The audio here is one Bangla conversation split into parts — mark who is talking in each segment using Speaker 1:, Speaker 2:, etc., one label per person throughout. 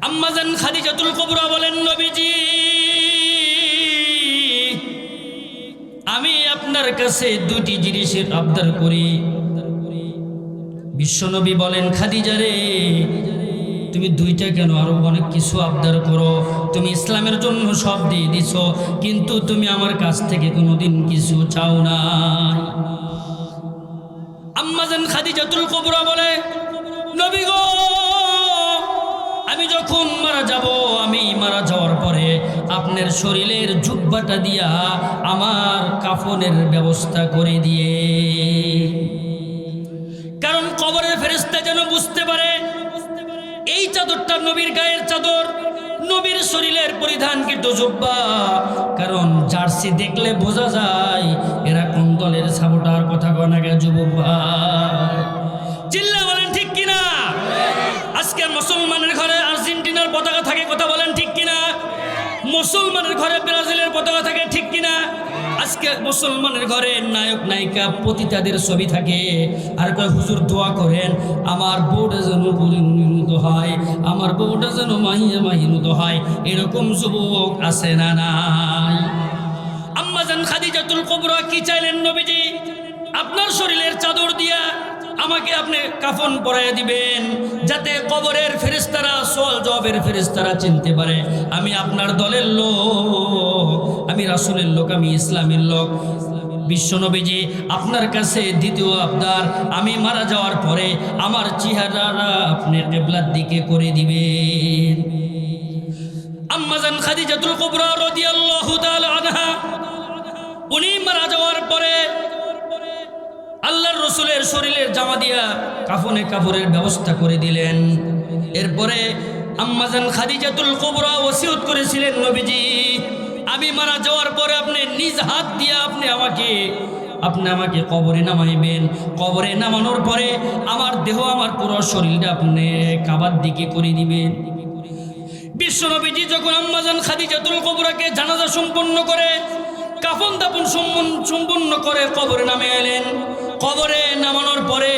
Speaker 1: আম্মা জান খাদিজাতুল কুবরা বলেন, নবীজি আমি আপনার কাছে দুটি জিনিসের আবদার করি। বিশ্বনবী বলেন, খাদিজা রে তুমি দুইটা কেন, আরো অনেক কিছু আবদার করো। তুমি ইসলামের জন্য সব দিয়ে দিছো, কিন্তু তুমি আমার কাছ থেকে কোনোদিন কিছু চাও না। আম্মা জান খাদিজাতুল কুবরা বলে, নবী গো আমি যখন মারা যাব, আমি মারা যাওয়ার পরে আপনার শরীরের জুব্বাটা দিয়া আমার কাফনের ব্যবস্থা করে দিয়ে, কারণ কবরের ফেরেশতা যেন বুঝতে পারে এই চাদরটা নবীর গায়ের চাদর, নবীর শরীরের পরিধানকৃত জুব্বা। কারণ জার্সি দেখলে বোঝা যায় এরা কোন দলের সাপোর্টার। কথা কনাকে যুবক ভাই চিল্লা বলেন ঠিক কিনা? আজকে মুসলমানের ঘরে আর্জেন্টিনার পতাকা থাকে, কথা বলেন ঠিক কিনা? মুসলমানের ঘরে ব্রাজিলের পতাকা থাকে, ঠিক কিনা? আজকে মুসলমানের ঘরে নায়ক নায়িকা পতিতাদের ছবি থাকে, আর কয় হুজুর দোয়া করেন আমার বউটা যেন পরিণত হয়, আমার বউটা যেন মাহিনত হয়। এরকম যুবক আছে না নাই? আম্মা জান খাদিজাতুল কুবরা কি চাইলেন? নবীজি আপনার শরীরের চাদর দিয়া আমাকে আপনি কাফন পরাইয়া দিবেন, যাতে কবরের ফেরেশতারা, সওয়াল জবাবের ফেরেশতারা চিনতে পারে আমি আপনার দলের লোক, আমি রাসূলের লোক, আমি ইসলামের লোক। বিশ্বনবীজি আপনার কাছে দ্বিতীয় আবদার, আমি মারা যাওয়ার পরে আমার চেহারাটা আপনি কিবলার দিকে করে দিবেন। আম্মা জান খাদিজাতুল কুবরা রাদিয়াল্লাহু তাআলা আনহা উনি মারা যাওয়ার পরে আল্লাহর রাসূলের শরীরের জামা দিয়া কাফনে কাপড়ের ব্যবস্থা করে দিলেন। এরপরে আম্মা জান খাদিজাতুল কুবরা ওসিয়ত করেছিলেন, নবীজি আমি মারা যাওয়ার পরে আপনি নিজ হাত দিয়ে আপনি আমাকে কবরে নামাইবেন। কবরে নামানোর পরে আমার দেহ, আমার পুরো শরীরটা আপনি কাবার দিকে করে দিবেন। বিশ্বনবীজি যখন আম্মা জান খাদিজাতুল কুবরাকে জানাজা সম্পন্ন করে, কাফন দাফন সম্পন্ন করে কবরে নামে এলেন। কবরে নামানোর পরে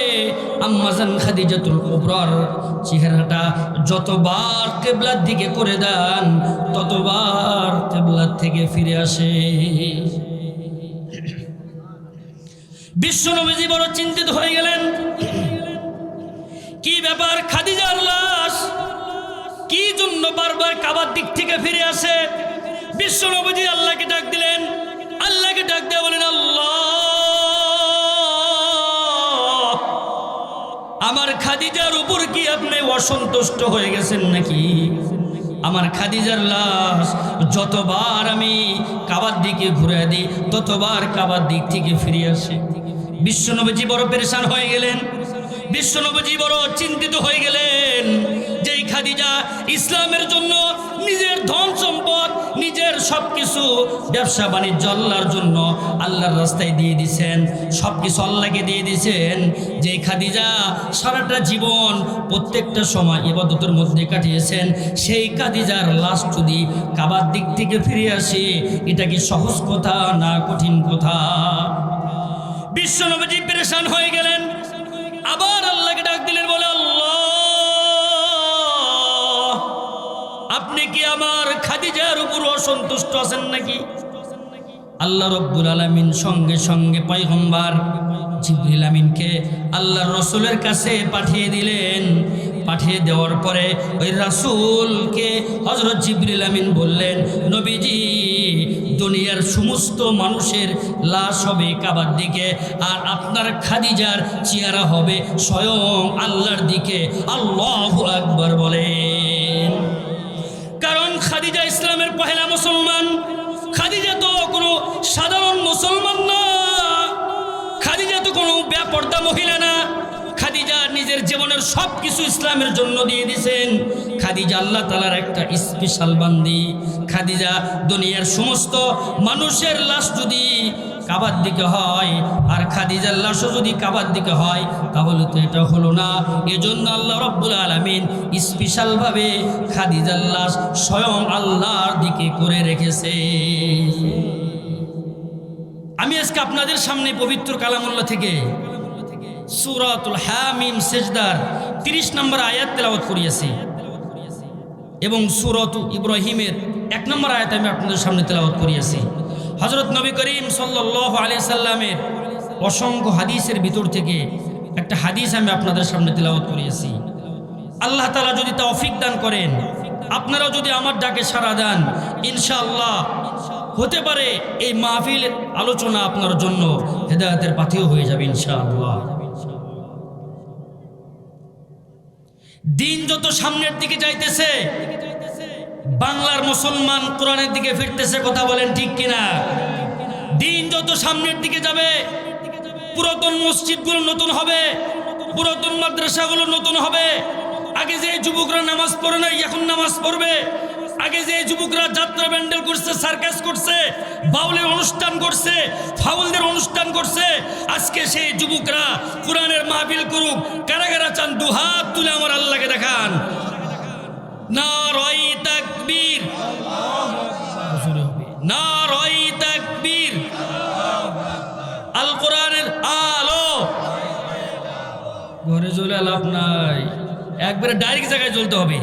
Speaker 1: আম্মা জান খাদিজাতুল কুবরার চেহারাটা যতবার কিবলার দিকে করে দেন, ততবার কিবলার থেকে ফিরে আসে। বিশ্বনবীজি বড় চিন্তিত হয়ে গেলেন, কি ব্যাপার খাদিজার লাশ কি জন্য বারবার কাবার দিক থেকে ফিরে আসে? বিশ্বনবীজি আল্লাহকে ডাক দিলেন, আল্লাহকে ডাক দিয়ে বলেন, আল্লাহ আমার খাদিজার উপর কি আপনি অসন্তুষ্ট হয়ে গেছেন নাকি? আমার খাদিজার লাশ যতবার আমি কাবার দিকে ঘুরে দিই, ততবার কাবার দিক থেকে ফিরে আসে। বিশ্বনবীজি বড় পেরেশান হয়ে গেলেন, বিশ্বনবীজি বড় চিন্তিত হয়ে গেলেন যে খাদিজা ইসলামের জন্য নিজের ধন সম্পদ, নিজের সবকিছু, ব্যবসা বাণিজ্য আল্লাহর জন্য আল্লাহর রাস্তায় দিয়ে দিয়েছেন, সবকিছু আল্লাহকে দিয়ে দিয়েছেন। যে খাদিজা সারাটা জীবন প্রত্যেকটা সময় ইবাদতের মধ্যে কাটিয়েছেন, সেই খাদিজার লাশ যদি কাবার দিক থেকে ফিরে আসে, এটা কি সহজ কথা না কঠিন কথা? বিশ্বনবীজি পেরেশান হয়ে গেলেন, আবার আল্লাহকে ডাক দিলেন, বলে আল্লাহ আপনি কি আমার খাদিজার উপর অসন্তুষ্ট আছেন নাকি? আল্লাহ রাব্বুল আলামিন সঙ্গে সঙ্গে পয়গম্বর জিবরিল আমিনকে আল্লাহর রাসূলের কাছে পাঠিয়ে দিলেন। পাঠিয়ে দেওয়ার পরে ওই রাসূলকে হযরত জিবরিল আমিন বললেন, নবীজি দুনিয়ার সমস্ত মানুষের লাশ হবে কাবার দিকে, আর আপনার খাদিজার চেহারা হবে স্বয়ং আল্লাহর দিকে। আল্লাহু আকবার বলেন। কারণ খাদিজা ইসলামের পহেলা মুসলমান। খাদিজা তো কোনো সাধারণ মুসলমান না, খাদিজা তো কোনো বেপরদা মহিলা না। খাদিজা নিজের জীবনের সব কিছু ইসলামের জন্য দিয়ে দিয়েছেন। খাদিজা আল্লাহ তাআলার একটা স্পেশাল বান্দি। খাদিজা দুনিয়ার সমস্ত মানুষের লাশ যদি কাবার দিকে হয়, আর খাদিজার লাশও যদি কাবার দিকে হয়, তাহলে তো এটা হলো না। এজন্য আল্লাহ রাব্বুল আলামিন স্পেশালভাবে খাদিজার লাশ স্বয়ং আল্লাহর দিকে করে রেখেছে। আমি আজকে আপনাদের সামনে পবিত্র কালামুল্লাহ থেকে সূরাতুল হামিম সেজদার 30 নম্বর আয়াত তেলাওয়াত করিয়েছি। এবং সূরাত ইব্রাহিমের 1 নম্বর আয়াত আমি আপনাদের সামনে তেলাওয়াত করিয়েছি। হযরত নবী করিম সাল্লাল্লাহু আলাইহি সাল্লামের অসংখ্য হাদিসের ভিতর থেকে একটা হাদিস আমি আপনাদের সামনে তেলাওয়াত করিয়েছি। আল্লাহ তাআলা যদি তৌফিক দান করেন, আপনারাও যদি আমার ডাকে সাড়া দেন, ইনশাআল্লাহ হতে পারে এই মাহফিল আলোচনা আপনার জন্য হেদায়েতের পাথেয় হয়ে যাবে ইনশাআল্লাহ। দিন যত সামনের দিকে যাইতেছে, বাংলার মুসলমান কোরআনের দিকে ফিরতেছে, কথা বলেন ঠিক কিনা? দিন যত সামনের দিকে যাবে, পুরাতন মসজিদগুলো নতুন হবে, পুরাতন মাদ্রাসাগুলো নতুন হবে। আগে যে যুবকরা নামাজ পড়ে নাই এখন নামাজ পড়বে। আগে যে যুবকরা যাত্রা ব্যান্ডেল করছে, সার্কাস করছে, বাউলের অনুষ্ঠান করছে, ফাউলদের অনুষ্ঠান করছে, আজকে সেই যুবকরা কোরআনের মাহফিল করুক। কারা কারা চান দুহাত তুলে আমার আল্লাহকে দেখান। নারায়ে তাকবীর, নারায়ে তাকবীর। আল কোরআনের আলো ঘরে জ্বলে লাভ নাই, একবারে ডাইরেক্ট জায়গায় জ্বলতে হবে।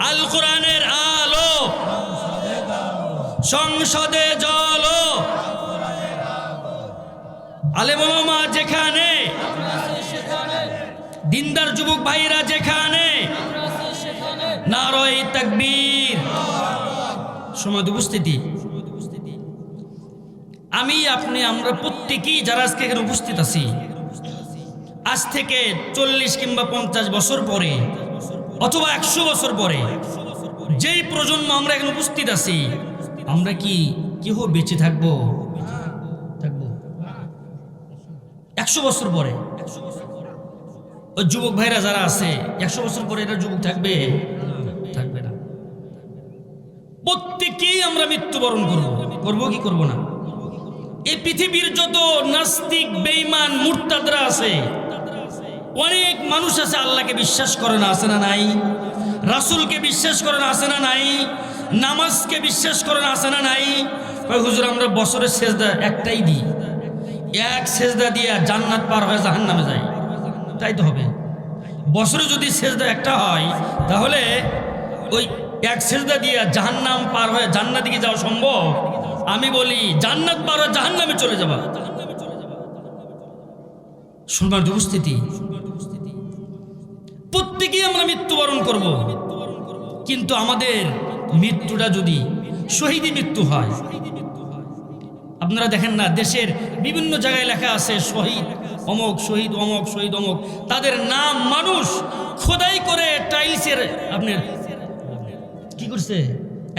Speaker 1: আল কোরআনের আলো সংসদে জ্বলো। আলেম ওলামা যেখানে, দিনদার যুবক ভাইরা যেখানে, নারায়ে তাকবীর। সময় উপস্থিতি, আমি আপনি আমরা প্রত্যেকেই যারা আজকে এখানে উপস্থিত আছি, আজ থেকে 40 কিংবা 50 বছর পরে অথবা 100 বছর পরে যেই প্রজন্ম আমরা এখানে উপস্থিত আছি, আমরা কি কেউ বেঁচে থাকবো? 100 বছর পরে ওই যুবক ভাইরা যারা আছে, 100 বছর পরে এরা যুবক থাকবে? থাকবে না। প্রত্যেকেই আমরা মৃত্যুবরণ করবো কি করবো না? এই পৃথিবীর যত নাস্তিক বেঈমান মুরতাদরা আছে, অনেক মানুষ আছে আল্লাহকে বিশ্বাস করে না, আছে না নাই? রাসূলকে বিশ্বাস করে না, আছে না নাই? নামাজকে বিশ্বাস করে না, আছে না নাই? ওই হুজুর আমরা বছরের সেজদা একটাই দিই, এক সেজদা দিয়ে জান্নাত পার হয়ে জাহান্নামে যায়। তাই তো হবে। বছরে যদি সেজদা একটা হয়, তাহলে ওই এক সেজদা দিয়ে জাহান্নাম পার হয়ে জান্নাত দিকে যাওয়া সম্ভব? আমি বলি জান্নাত পার হয়ে জাহান্নামে চলে যাবা। শুনবার উপস্থিতি, প্রত্যেকেই আমরা মৃত্যুবরণ করব, কিন্তু আমাদের মৃত্যুটা যদি শহীদি মৃত্যু হয়, আপনারা দেখেন না দেশের বিভিন্ন জায়গায় লেখা আছে শহীদ অমক, শহীদ অমক, শহীদ অমক, তাদের নাম মানুষ খোদাই করে টাইলসের আপনার কি করছে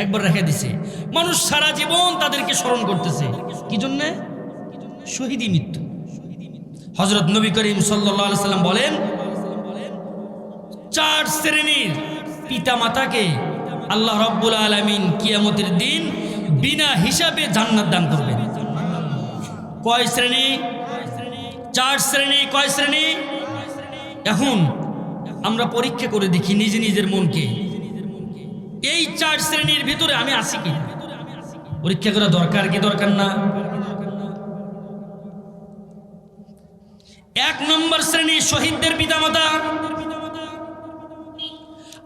Speaker 1: একবার রেখে দিছে। মানুষ সারা জীবন তাদেরকে স্মরণ করতেছে, কি জন্যে? শহীদি মৃত্যু। হযরত নবী করিম সাল্লাল্লাহু আলাইহি সাল্লাম বলেন, 4 শ্রেণীর পিতা মাতাকে আল্লাহ রাব্বুল আলামিন কিয়ামতের দিন বিনা হিসাবে জান্নাত দান করবেন। কয় শ্রেণী? 4 শ্রেণী। কয় শ্রেণী? এখন আমরা পরীক্ষা করে দেখি নিজে নিজের মনকে, এই 4 শ্রেণীর ভিতরে আমি আছি কি? পরীক্ষা করা দরকার কি দরকার না? 1 নম্বর শ্রেণী শহীদদের পিতামাতা।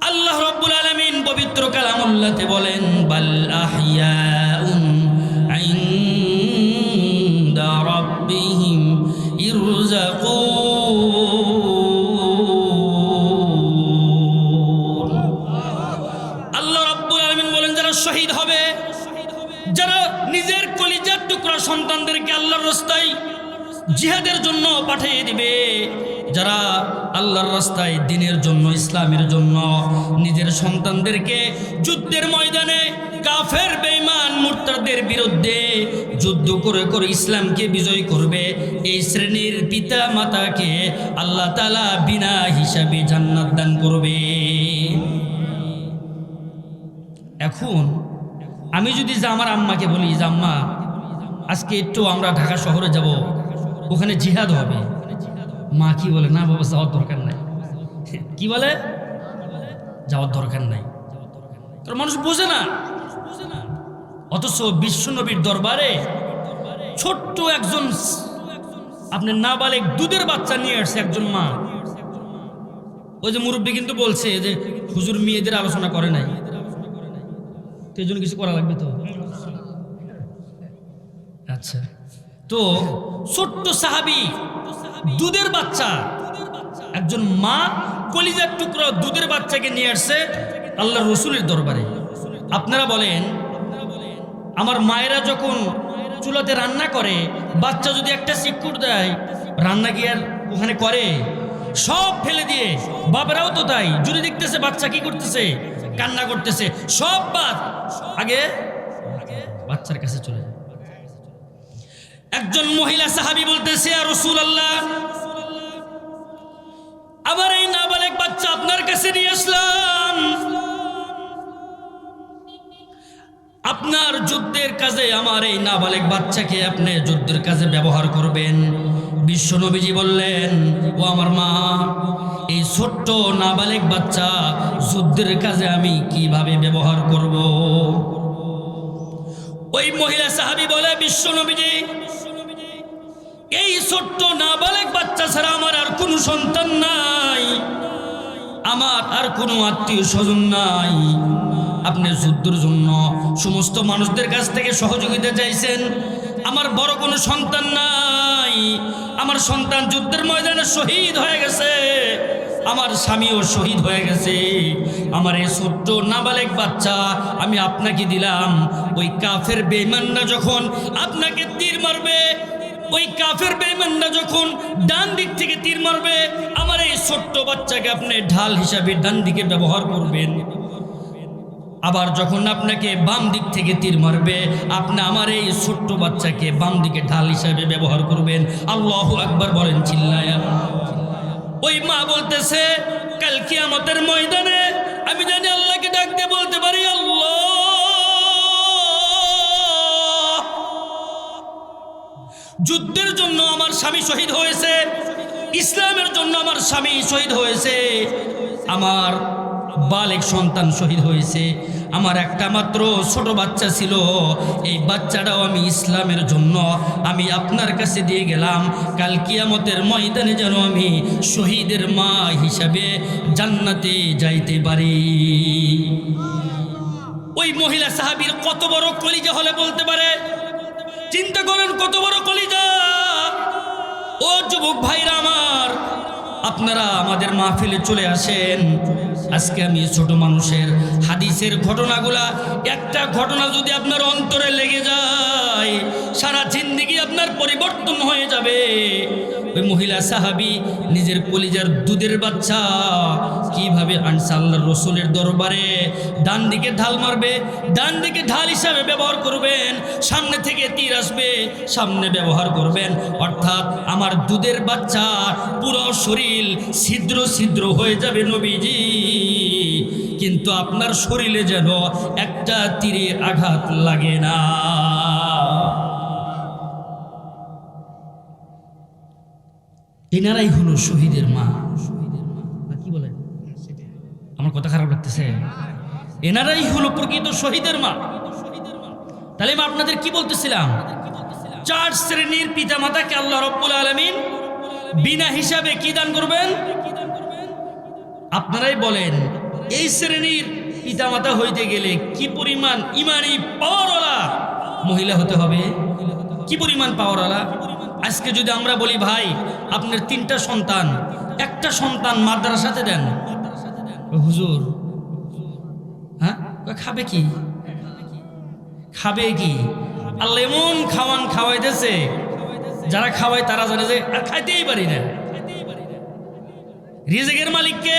Speaker 1: আল্লাহ রাব্বুল আলামিন পবিত্র কালামুল্লাহতে বলেন, বাল আহইয়াউন ইনদা রাব্বিহিম ইরযাকুন। আল্লাহ রাব্বুল আলামিন বলেন, যারা শহীদ হবে, যারা নিজের কলিজার টুকরা সন্তানদেরকে আল্লাহর রাস্তায় জিহাদের জন্য পাঠিয়ে দিবে, যারা আল্লাহর রাস্তায় দ্বীনের জন্য, ইসলামের জন্য নিজের সন্তানদেরকে যুদ্ধের ময়দানে কাফের বেঈমান মুরতাদের বিরুদ্ধে যুদ্ধ করে করে ইসলামকে বিজয় করবে, এই শ্রেণীর পিতা মাতাকে আল্লাহ তাআলা বিনা হিসাবে জান্নাত দান করবে। এখন আমি যদি যে আমার আম্মাকে বলি যে আম্মা আজকে একটু আমরা ঢাকা শহরে যাব, ওখানে জিহাদ হবে, মা কি বলে? না বাবা যাওয়ার দরকার নাই। কি বলে? যাওয়ার দরকার নাই। তোর মানুষ বোঝে না। অথচ বিশ্বনবীর দরবারে ছোট্ট একজন আপনার নাবালেগ দুধের বাচ্চা নিয়ে আসছে একজন মা। ওই যে মুরব্বী কিন্তু বলছে যে হুজুর মেয়েদের আলোচনা করে নাই, তো এই জন্য কিছু করা লাগবে তো। আচ্ছা, তো ছোট্ট সাহাবী দুধের বাচ্চা, একজন মা কলিজার টুকরো দুধের বাচ্চাকে নিয়ে আসছে আল্লাহর রসুলের দরবারে। আপনারা বলেন, আমার মায়েরা যখন চুলাতে রান্না করে, বাচ্চা যদি একটা চিকুট দেয়, রান্না কি আর ওখানে করে? সব ফেলে দিয়ে, বাবারাও তো তাই, যদি দেখতেছে বাচ্চা কি করতেছে, কান্না করতেছে, সব বাদ আগে বাচ্চার কাছে চলে যায়। একজন মহিলা সাহাবী বলতেছে, ইয়া রাসূলুল্লাহ, আমার এই নাবালেগ বাচ্চা আপনার কাছে নিয়ে আসলাম, আপনার যুদ্ধের কাজে আমার এই নাবালেগ বাচ্চাকে আপনি যুদ্ধের কাজে ব্যবহার করবেন। বিশ্ব নবীজি বললেন, ও আমার মা, এই ছোট্ট নাবালেগ বাচ্চা যুদ্ধের কাজে আমি কিভাবে ব্যবহার করব? ওই মহিলা সাহাবী বলে, বিশ্ব নবীজি, এই ছোট্ট নাবালেগ বাচ্চা ছাড়া আমার আর কোনো সন্তান নাই, আমার আর কোনো আত্মীয় স্বজন নাই। আপনি যুদ্ধের জন্য সমস্ত মানুষদের কাছ থেকে সহযোগিতা চাইছেন, আমার বড় কোনো সন্তান নাই, আমার সন্তান যুদ্ধের ময়দানে শহীদ হয়ে গেছে, আমার স্বামীও শহীদ হয়ে গেছে, আমার এই ছোট্ট নাবালেগ বাচ্চা আমি আপনাকে দিলাম। ওই কাফের বেঈমানরা যখন আপনাকে তীর মারবে, ওই কাফের বেঈমানরা যখন ডান দিক থেকে তীর মারবে, আমার এই ছোট্ট বাচ্চাকে আপনি ঢাল হিসাবে ডান দিকে ব্যবহার করবেন। আবার যখন আপনাকে বাম দিক থেকে তীর মারবে, আপনি আমার এই ছোট্ট বাচ্চাকে বাম দিকে ঢাল হিসাবে ব্যবহার করবেন। আল্লাহু আকবার বলেন চিল্লায়া। ওই মা বলতেছে, কাল কিয়ামতের ময়দানে আমি জানি আল্লাহকে ডাক দিয়ে বলতে পারি, আল্লাহ, যুদ্ধের জন্য আমার স্বামী শহীদ হয়েছে, ইসলামের জন্য আমার স্বামী শহীদ হয়েছে, আমার বালেক সন্তান শহীদ হয়েছে, আমার একটা মাত্র ছোট বাচ্চা ছিল, এই বাচ্চাটাও আমি ইসলামের জন্য আমি আপনার কাছে দিয়ে গেলাম। কাল কিয়ামতের ময়দানে যেন আমি শহীদের মা হিসাবে জান্নাতে যাইতে পারি। ওই মহিলা সাহাবীর কত বড় কলিজা হলে বলতে পারে, চিন্তা করেন কত বড় কলিজা। ও যুবক ভাইরা আমার, আপনারা আমাদের মাহফিলে চলে আসেন। আজকে আমি ছোট মানুষের হাদিসের ঘটনাগুলা, একটা ঘটনা যদি আপনার অন্তরে লেগে যায়, সারা জিন্দেগি আপনার পরিবর্তন হয়ে যাবে। ওই মহিলা সাহাবী নিজের কলিজার দুধের বাচ্চা কিভাবে আনছে আল্লাহর রসুলের দরবারে। ডান দিকে ঢাল মারবে, ডান দিকে ঢাল হিসাবে ব্যবহার করবেন, সামনে থেকে তীর আসবে, সামনে ব্যবহার করবেন। অর্থাৎ আমার দুধের বাচ্চা পুরো শরীর ছিদ্র ছিদ্র হয়ে যাবে নবীজি, কিন্তু আপনার শরীরে যেন একটা তীরে আঘাত লাগে না। এনারাই হলো শহীদের মা। কি বলেন? আমার কথা খারাপ লাগতেছে? এনারাই হলো প্রকৃত শহীদের মা। তাহলে আমি আপনাদের কি বলতেছিলাম, 4 শ্রেণীর পিতা মাতাকে আল্লাহ রাব্বুল আলামিন বিনা হিসাবে কি দান করবেন? আপনারাই বলেন, এই শ্রেণীর পিতা মাতা হইতে গেলে কি পরিমাণ ইমানি পাওয়ারওয়ালা মহিলা হতে হবে, কি পরিমাণ পাওয়ারওয়ালা। আজকে যদি আমরা বলি, ভাই আপনার 3টা সন্তান, একটা সন্তান মাদ্রাসাতে দেন, হুজুর হ্যাঁ খাবে কি, খাবে কি? আল্লাহ এমন খাওয়ান খাওয়াইতেছে, যারা খাওয়ায় তারা জানে যে আর খাইতেই পারি না। রিজিকের মালিককে,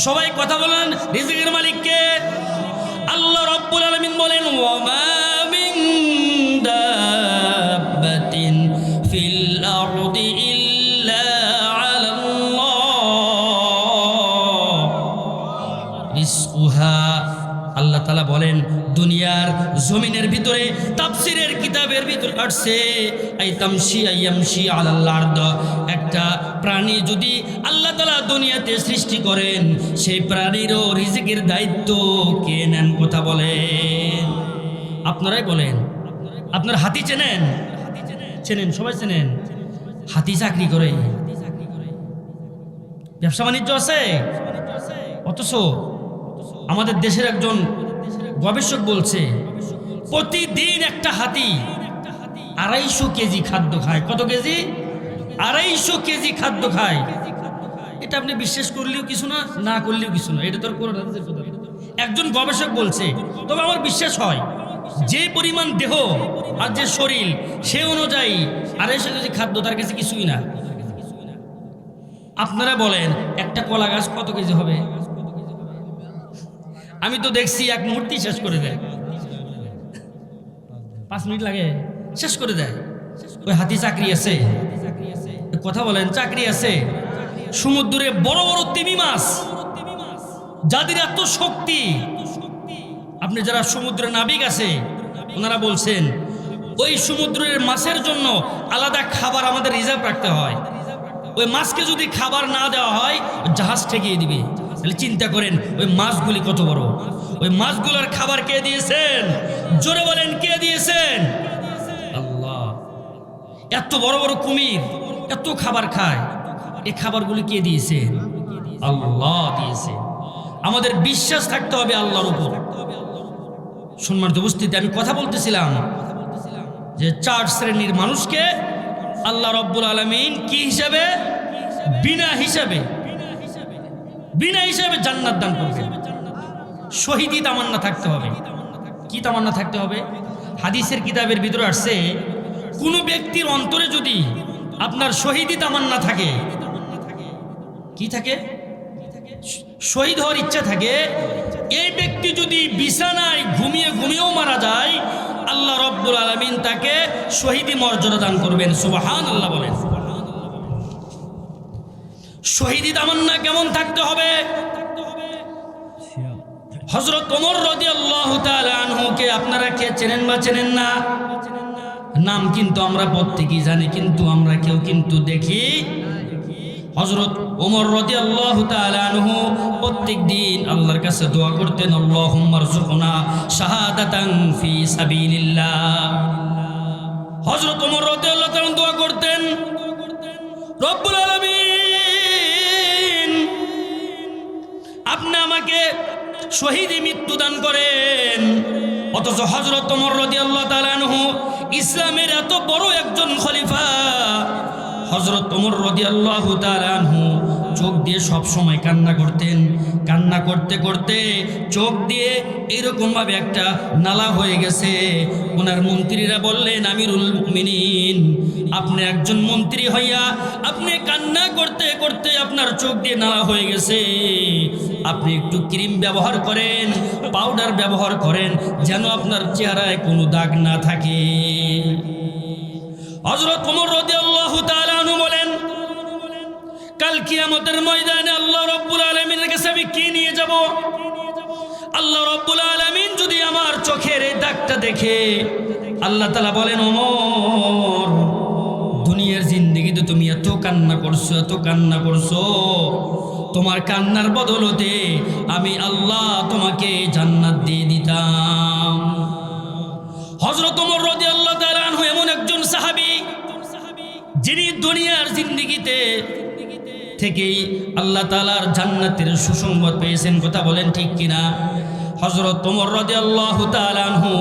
Speaker 1: সবাই কথা বলেন, রিজিকের মালিককে আল্লাহ রাব্বুল আলামিন বলেন, ওয়া মা মিন দাব্বাতিন ফিল আরদি ইল্লা আলাল্লাহ রিজকুহা। আল্লাহ তাআলা বলেন, দুনিয়ার জমিনের ভিতরে তাফসীরের কিতাবের ভিতরে আসছে, আই তামশি আইয়ামশি আলাল আরদ, একটা প্রাণী যদি আল্লাহ তাআলা দুনিয়াতে সৃষ্টি করেন, সেই প্রাণীরও রিজিকের দায়িত্ব কে নেন? কথা বলেন, আপনারাই বলেন। আপনার হাতি চেনেন? চেনেন, সবাই চেনেন। হাতি চাকরি করে, ব্যবসা বাণিজ্য আছে, অথচ আমাদের দেশের একজন গবেষক বলছে প্রতিদিন একটা হাতি 250 কেজি খাদ্য খায়। কত কেজি? 250 কেজি খাদ্য খায়। এটা আপনি বিশ্বাস করলেও কিছু না, না করলেও কিছু না, এটা তোর কোরআন হাদিসের কথা। একজন গবেষক বলছে, তবে আমার বিশ্বাস হয় যে পরিমাণ দেহ আর যে শরীর সে অনুযায়ী 250 কেজি খাদ্য তার কাছে কিছুই না। আপনারা বলেন একটা কলা গাছ কত কেজি হবে? আমি তো দেখছি এক মুহূর্তেই শেষ করে দেয়, 5 মিনিট লাগে শেষ করে দেয়। ওই হাতি চাকরি আছে, কথা বলেন চাকরি আছে। সমুদ্রে বড় বড় তিমি মাছ যাদের এত শক্তি, আপনি যারা সমুদ্রে নাবিক আছে ওনারা বলছেন ওই সমুদ্রের মাছের জন্য আলাদা খাবার আমাদের রিজার্ভ রাখতে হয়। ওই মাছকে যদি খাবার না দেওয়া হয় জাহাজ ঠেকিয়ে দিবে। তাহলে চিন্তা করেন ওই মাছগুলি কত বড়। ওই মাছগুলোর খাবার কে দিয়েছেন? জোরে বলেন কে দিয়েছেন? আল্লাহ। এত বড় বড় কুমির এত খাবার খায়, এই খাবারগুলি কে দিয়েছেন? আল্লাহ দিয়েছে। আমাদের বিশ্বাস থাকতে হবে আল্লাহর উপর। সম্মানিত উপস্থিতি, আমি কথা বলতেছিলাম যে 4 শ্রেণীর মানুষকে আল্লাহ রব্বুল আলামিন কি হিসাবে? বিনা হিসাবে জান্নাত দান করবেন। শহীদি তামান্না থাকতে হবে। কি তামান্না থাকতে হবে? হাদিসের কিতাবের ভিতরে আসছে কোন ব্যক্তির অন্তরে যদি আপনার শহীদি তামান্না থাকে, কি থাকে? শহীদ হওয়ার ইচ্ছা থাকে, এই ব্যক্তি যদি বিছানায় ঘুমিয়েও মারা যায় আল্লাহ রব্বুল আলামিন তাকে শহীদি মর্যাদা দান করবেন। সুবহানাল্লাহ বলেন। শহীদি তামান্না কেমন থাকতে হবে? হযরত ওমর রাদিয়াল্লাহু তাআলা আনহুকে আপনারা কে চেনেন বা চেনেন না? নাম কিন্তু আমরা প্রত্যেকেই জানি, কিন্তু আমরা কেউ কিন্তু দেখি। হযরত ওমর রাদিয়াল্লাহু তাআলা আনহু প্রত্যেক দিন আল্লাহর কাছে দোয়া করতেন, আল্লাহুম্মা রযুকনা শাহাদাতান ফি সাবিলিল্লাহ। হযরত ওমর রাদিয়াল্লাহু তাআলা দোয়া করতেন, রব্বুল আলামিন আপনি আমাকে শহীদি মৃত্যু দান করেন। অথচ হযরত ওমর রাদিয়াল্লাহু তাআলা আনহু ইসলামের এত বড় একজন খলিফা, হযরত ওমর রাদিয়াল্লাহু তাআলা আনহু চোখ দিয়ে সব সময় কান্না করতেন। কান্না করতে করতে চোখ দিয়ে এরকম ভাবে একটা নালা হয়ে গেছে। ওনার মন্ত্রীরা বললেন, আমিরুল মুমিনিন আপনি একজন মন্ত্রী হইয়া আপনি কান্না করতে করতে আপনার চোখ দিয়ে নালা হয়ে গেছে, আপনি একটু ক্রিম ব্যবহার করেন, পাউডার ব্যবহার করেন, যেন আপনার চেহারায় কোনো দাগ না থাকে। হযরত ওমর রাদিয়াল্লাহু তাআলা আনহু বলেন, কাল কিয়ামতের ময়দানে আল্লাহ রাব্বুল আলামিনের কাছে আমি কি নিয়ে যাব? আল্লাহ রাব্বুল আলামিন যদি আমার চোখের এই দাগটা দেখে, আল্লাহ তাআলা বলেন, ওমর দুনিয়ার জিন্দেগিতে তুমি এত কান্না করছো, তোমার কান্নার বদলতে আমি আল্লাহ তোমাকে জান্নাত দিয়ে দিতাম। হযরত ওমর রাদিয়াল্লাহু তাআলা আনহু এমন একজন সাহাবী যিনি দুনিয়ার জিন্দেগিতে থেকেই আল্লাহ তাআলার জান্নাতের সুসংবাদ পেয়েছেন। কথা বলেন ঠিক কিনা? হযরত ওমর রাদিয়াল্লাহু তাআলা আনহু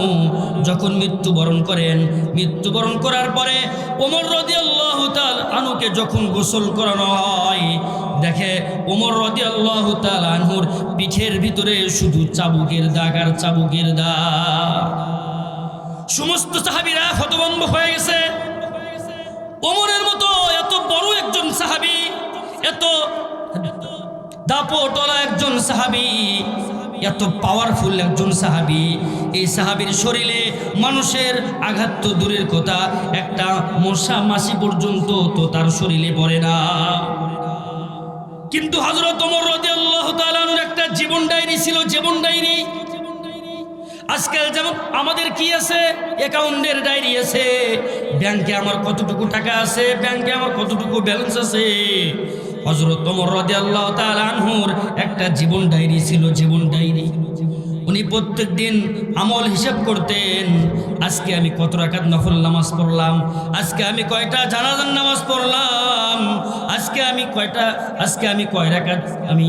Speaker 1: যখন মৃত্যুবরণ করেন, মৃত্যুবরণ করার পরে ওমর রাদিয়াল্লাহু তাআলা আনহুকে যখন গোসল করানো হয়, দেখে ওমর রাদিয়াল্লাহু তাআলা আনহুর পিঠের ভিতরে শুধু চাবুকের দাগ আর চাবুকের দাগ। সমস্ত সাহাবীরা হতভম্ব হয়ে গেছে। ওমরের মতো এত বড় একজন সাহাবী, এত দাপটওয়ালা একজন সাহাবী, এত পাওয়ারফুল একজন সাহাবী, এই সাহাবীর শরীরে মানুষের আঘাত তো দূরের কথা, একটা মশা মাছি পর্যন্ত তো তার শরীরে পড়ে না। কিন্তু হযরত ওমর রাদিয়াল্লাহু তাআলা আনহুর একটা জীবন ডায়েরি ছিল, জীবন ডায়েরি। আজকাল যেমন আমাদের কি আছে, অ্যাকাউন্টের ডায়েরি আছে, ব্যাংকে আমার কতটুকু টাকা আছে, ব্যাংকে আমার কতটুকু ব্যালেন্স আছে। হযরত ওমর রাদিয়াল্লাহু তাআলা আনহুর একটা জীবন ডায়েরি ছিল, জীবন ডায়েরি। উনি প্রত্যেক দিন আমল হিসাব করতেন, আজকে আমি কত রাকাত নফল নামাজ পড়লাম, আজকে আমি কয়টা জানাজার নামাজ পড়লাম, আজকে আমি কয় রাকাত আমি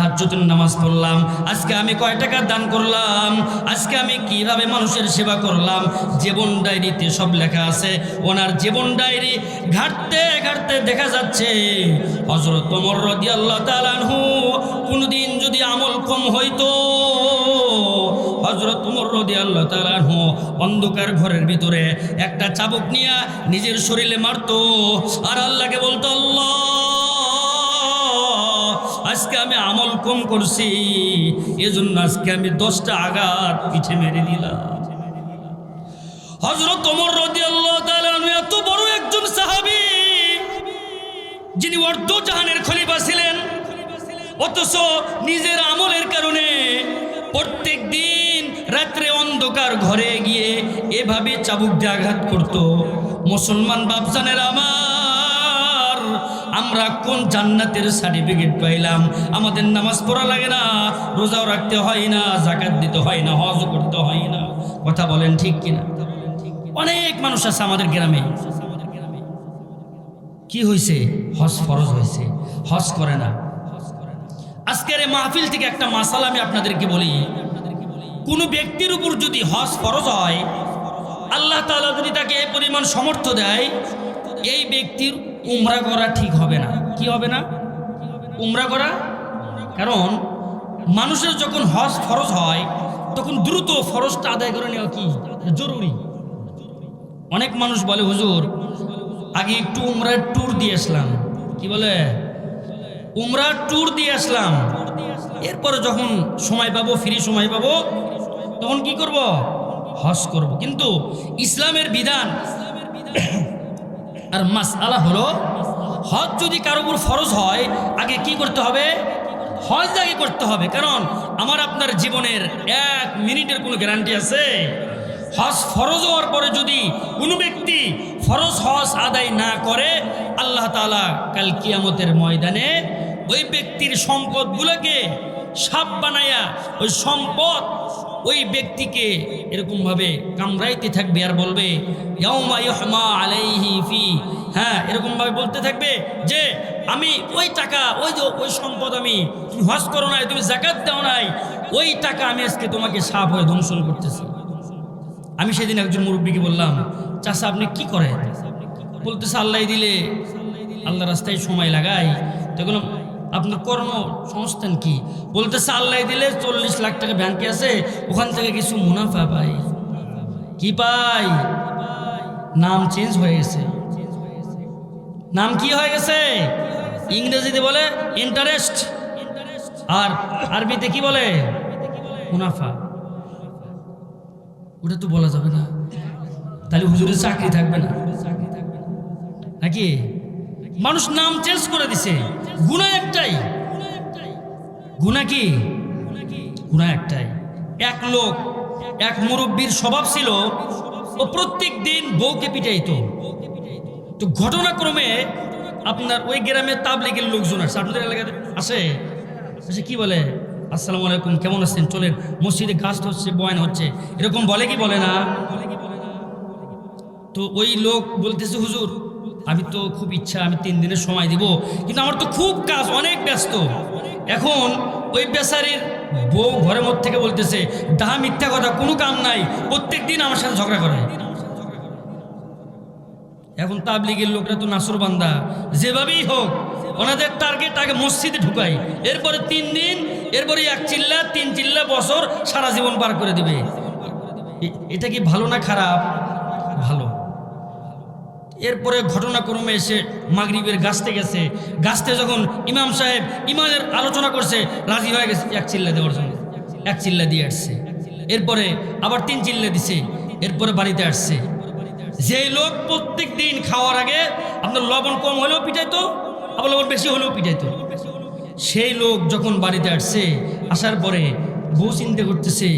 Speaker 1: তাহাজ্জুদের নামাজ পড়লাম, আজকে আমি কয় টাকা দান করলাম, আজকে আমি কিভাবে মানুষের সেবা করলাম, জীবন ডায়েরিতে সব লেখা আছে। ওনার জীবন ডায়েরি ঘাটতে ঘাটতে দেখা যাচ্ছে হযরত ওমর রাদিয়াল্লাহু তাআলা আনহু কোনদিন যদি আমল কম হইতো, হযরত ওমর রাদিয়াল্লাহু তাআলা আনহু অন্ধকার ঘরের ভিতরে একটা চাবুক নিয়ে নিজের শরীরে মারতো আর আল্লাহকে বলতো, আল্লাহ আজকে আমি আমল কম করছি, এজন্য আজকে আমি 10টা আঘাত পিঠে মেরে দিলাম। হযরত ওমর রাদিয়াল্লাহু তাআলা আনহু এত বড় একজন সাহাবী, যিনি অর্ধ জাহানের খলিফা ছিলেন, অথচ নিজের আমলের কারণে প্রত্যেক দিন রাত্রে অন্ধকার ঘরে গিয়ে এভাবে চাবুক দিয়ে আঘাত করত। মুসলমান বাপজানের আমার, আমরা কোন জান্নাতের সার্টিফিকেট পাইলাম? আমাদের নামাজ পড়া লাগে না, রোজাও রাখতে হয় না, যাকাত দিতে হয় না, হজ করতে হয় না। কথা বলেন ঠিক কিনা? অনেক মানুষ আছে আমাদের গ্রামে, কি হয়েছে? হজ ফরজ হয়েছে, হজ করে না। আজকের এই মাহফিল থেকে একটা মাসালা আমি আপনাদেরকে বলি, কোনো ব্যক্তির উপর যদি হজ ফরজ হয়, আল্লাহ তাআলা যদি তাকে এই পরিমাণ সামর্থ্য দেয়, এই ব্যক্তির উমরা করা ঠিক হবে না। কি হবে না? উমরা করা। কারণ মানুষের যখন হজ ফরজ হয় তখন দ্রুত ফরজটা আদায় করে নেওয়া কি জরুরি। অনেক মানুষ বলে, হুজুর আগে একটু উমরার ট্যুর দিয়ে আসলাম। কি বলে? উমরার ট্যুর দিয়ে আসলাম, এরপরে যখন সময় পাবো, ফ্রি সময় পাবো, তখন কি করব? হজ করব। কিন্তু ইসলামের বিধান আর মাসআলা হলো, হজ যদি কারোর উপর ফরজ হয়, আগে কি করতে হবে? হজ আগে করতে হবে। কারণ আমার আপনার জীবনের 1 মিনিটের কোনো গ্যারান্টি আছে? হজ ফরজ হওয়ার পরে যদি কোনো ব্যক্তি ফরজ হজ আদায় না করে, আল্লাহ তাআলা কাল কিয়ামতের ময়দানে ওই ব্যক্তির সম্পদগুলোকে সাপ বানায়া ওই সম্পদ ওই ব্যক্তিকে এরকমভাবে কামড়াইতে থাকবে আর বলবে, ইয়াউমা ইউহমা আলাইহি ফি, হ্যাঁ, এরকমভাবে বলতে থাকবে যে আমি ওই টাকা, ওই সম্পদ, আমি তুমি হজ করো নাই, তুমি যাকাত দাও নাই, ওই টাকা আমি আজকে তোমাকে সাপ হয়ে ধ্বংসন করতেছি। আমি সেদিন একজন মুরব্বীকে বললাম, চাচা আপনি কি করেন? বলতেছে আল্লাহ দিলে আল্লাহ রাস্তায় সময় লাগাই। তো বললাম আপনার কর্মসংস্থান কি? বলতেছে আল্লাহ দিলে 40 লাখ টাকা ব্যাংকে আছে, ওখান থেকে কিছু মুনাফা পাই। কি পাই? নাম চেঞ্জ হয়ে গেছে। নাম কি হয়ে গেছে? ইংরেজিতে বলে ইন্টারেস্ট, আর আরবিতে কি বলে? মুনাফা। ওটা তো বলা যাবে না, তাহলে হুজুরের চাকরি থাকবে না নাকি? মানুষ নাম চেঞ্জ করে দিছে। গুনাহ একটাই। গুনাহ কি? গুনাহ একটাই। এক লোক, এক মুরব্বীর স্বভাব ছিল, ও প্রত্যেক দিন বউকে পিটাইতো। তো ঘটনাক্রমে আপনার ওই গ্রামে তাবলীগের লোকজন আছে, আপনাদের এলাকাতে আসে, কি বলে, আসসালামু আলাইকুম, কেমন আছেন, চলেন মসজিদে গাছ হচ্ছে, বয়ান হচ্ছে, এরকম বলে কি বলে না? তো ওই লোক বলতেছে, হুজুর আমি তো খুব ইচ্ছা, আমি 3 দিনের সময় দিব, কিন্তু আমার তো খুব কাজ, অনেক ব্যস্ত। এখন ওই বেচারির বউ ঘরের মধ্যে থেকে বলতেছে, ডাহা মিথ্যা কথা, কোনো কাম নাই, প্রত্যেক দিন আমার সাথে ঝগড়া করে। এখন তাবলীগের লোকরা তো নাসুর বান্দা, যেভাবেই হোক ওনাদের টার্গেট আগে মসজিদে ঢুকাই, এরপরে 3 দিন, এরপরে 1 চিল্লা 3 চিল্লা বছর সারা জীবন পার করে দিবে। এটা কি ভালো না খারাপ? ভালো। এরপরে ঘটনাক্রমে এসে মাগরিবের গাছতে গেছে, গাছতে যখন ইমাম সাহেব ইমানের আলোচনা করছে, রাজি হয়ে গেছে 1 চিল্লা দেওয়ার জন্য। 1 চিল্লা দিয়ে আসছে, এরপরে আবার 3 চিল্লা দিছে, এরপরে বাড়িতে আসছে। যে লোক প্রত্যেক দিন খাওয়ার আগে আপনার লবণ কম হলেও পিটাইতো, আবার লবণ বেশি হলেও পিটাইতো, সেই লোক যখন বাড়িতে আসছে, আসার পরে বউ চিন্তা করতেছে,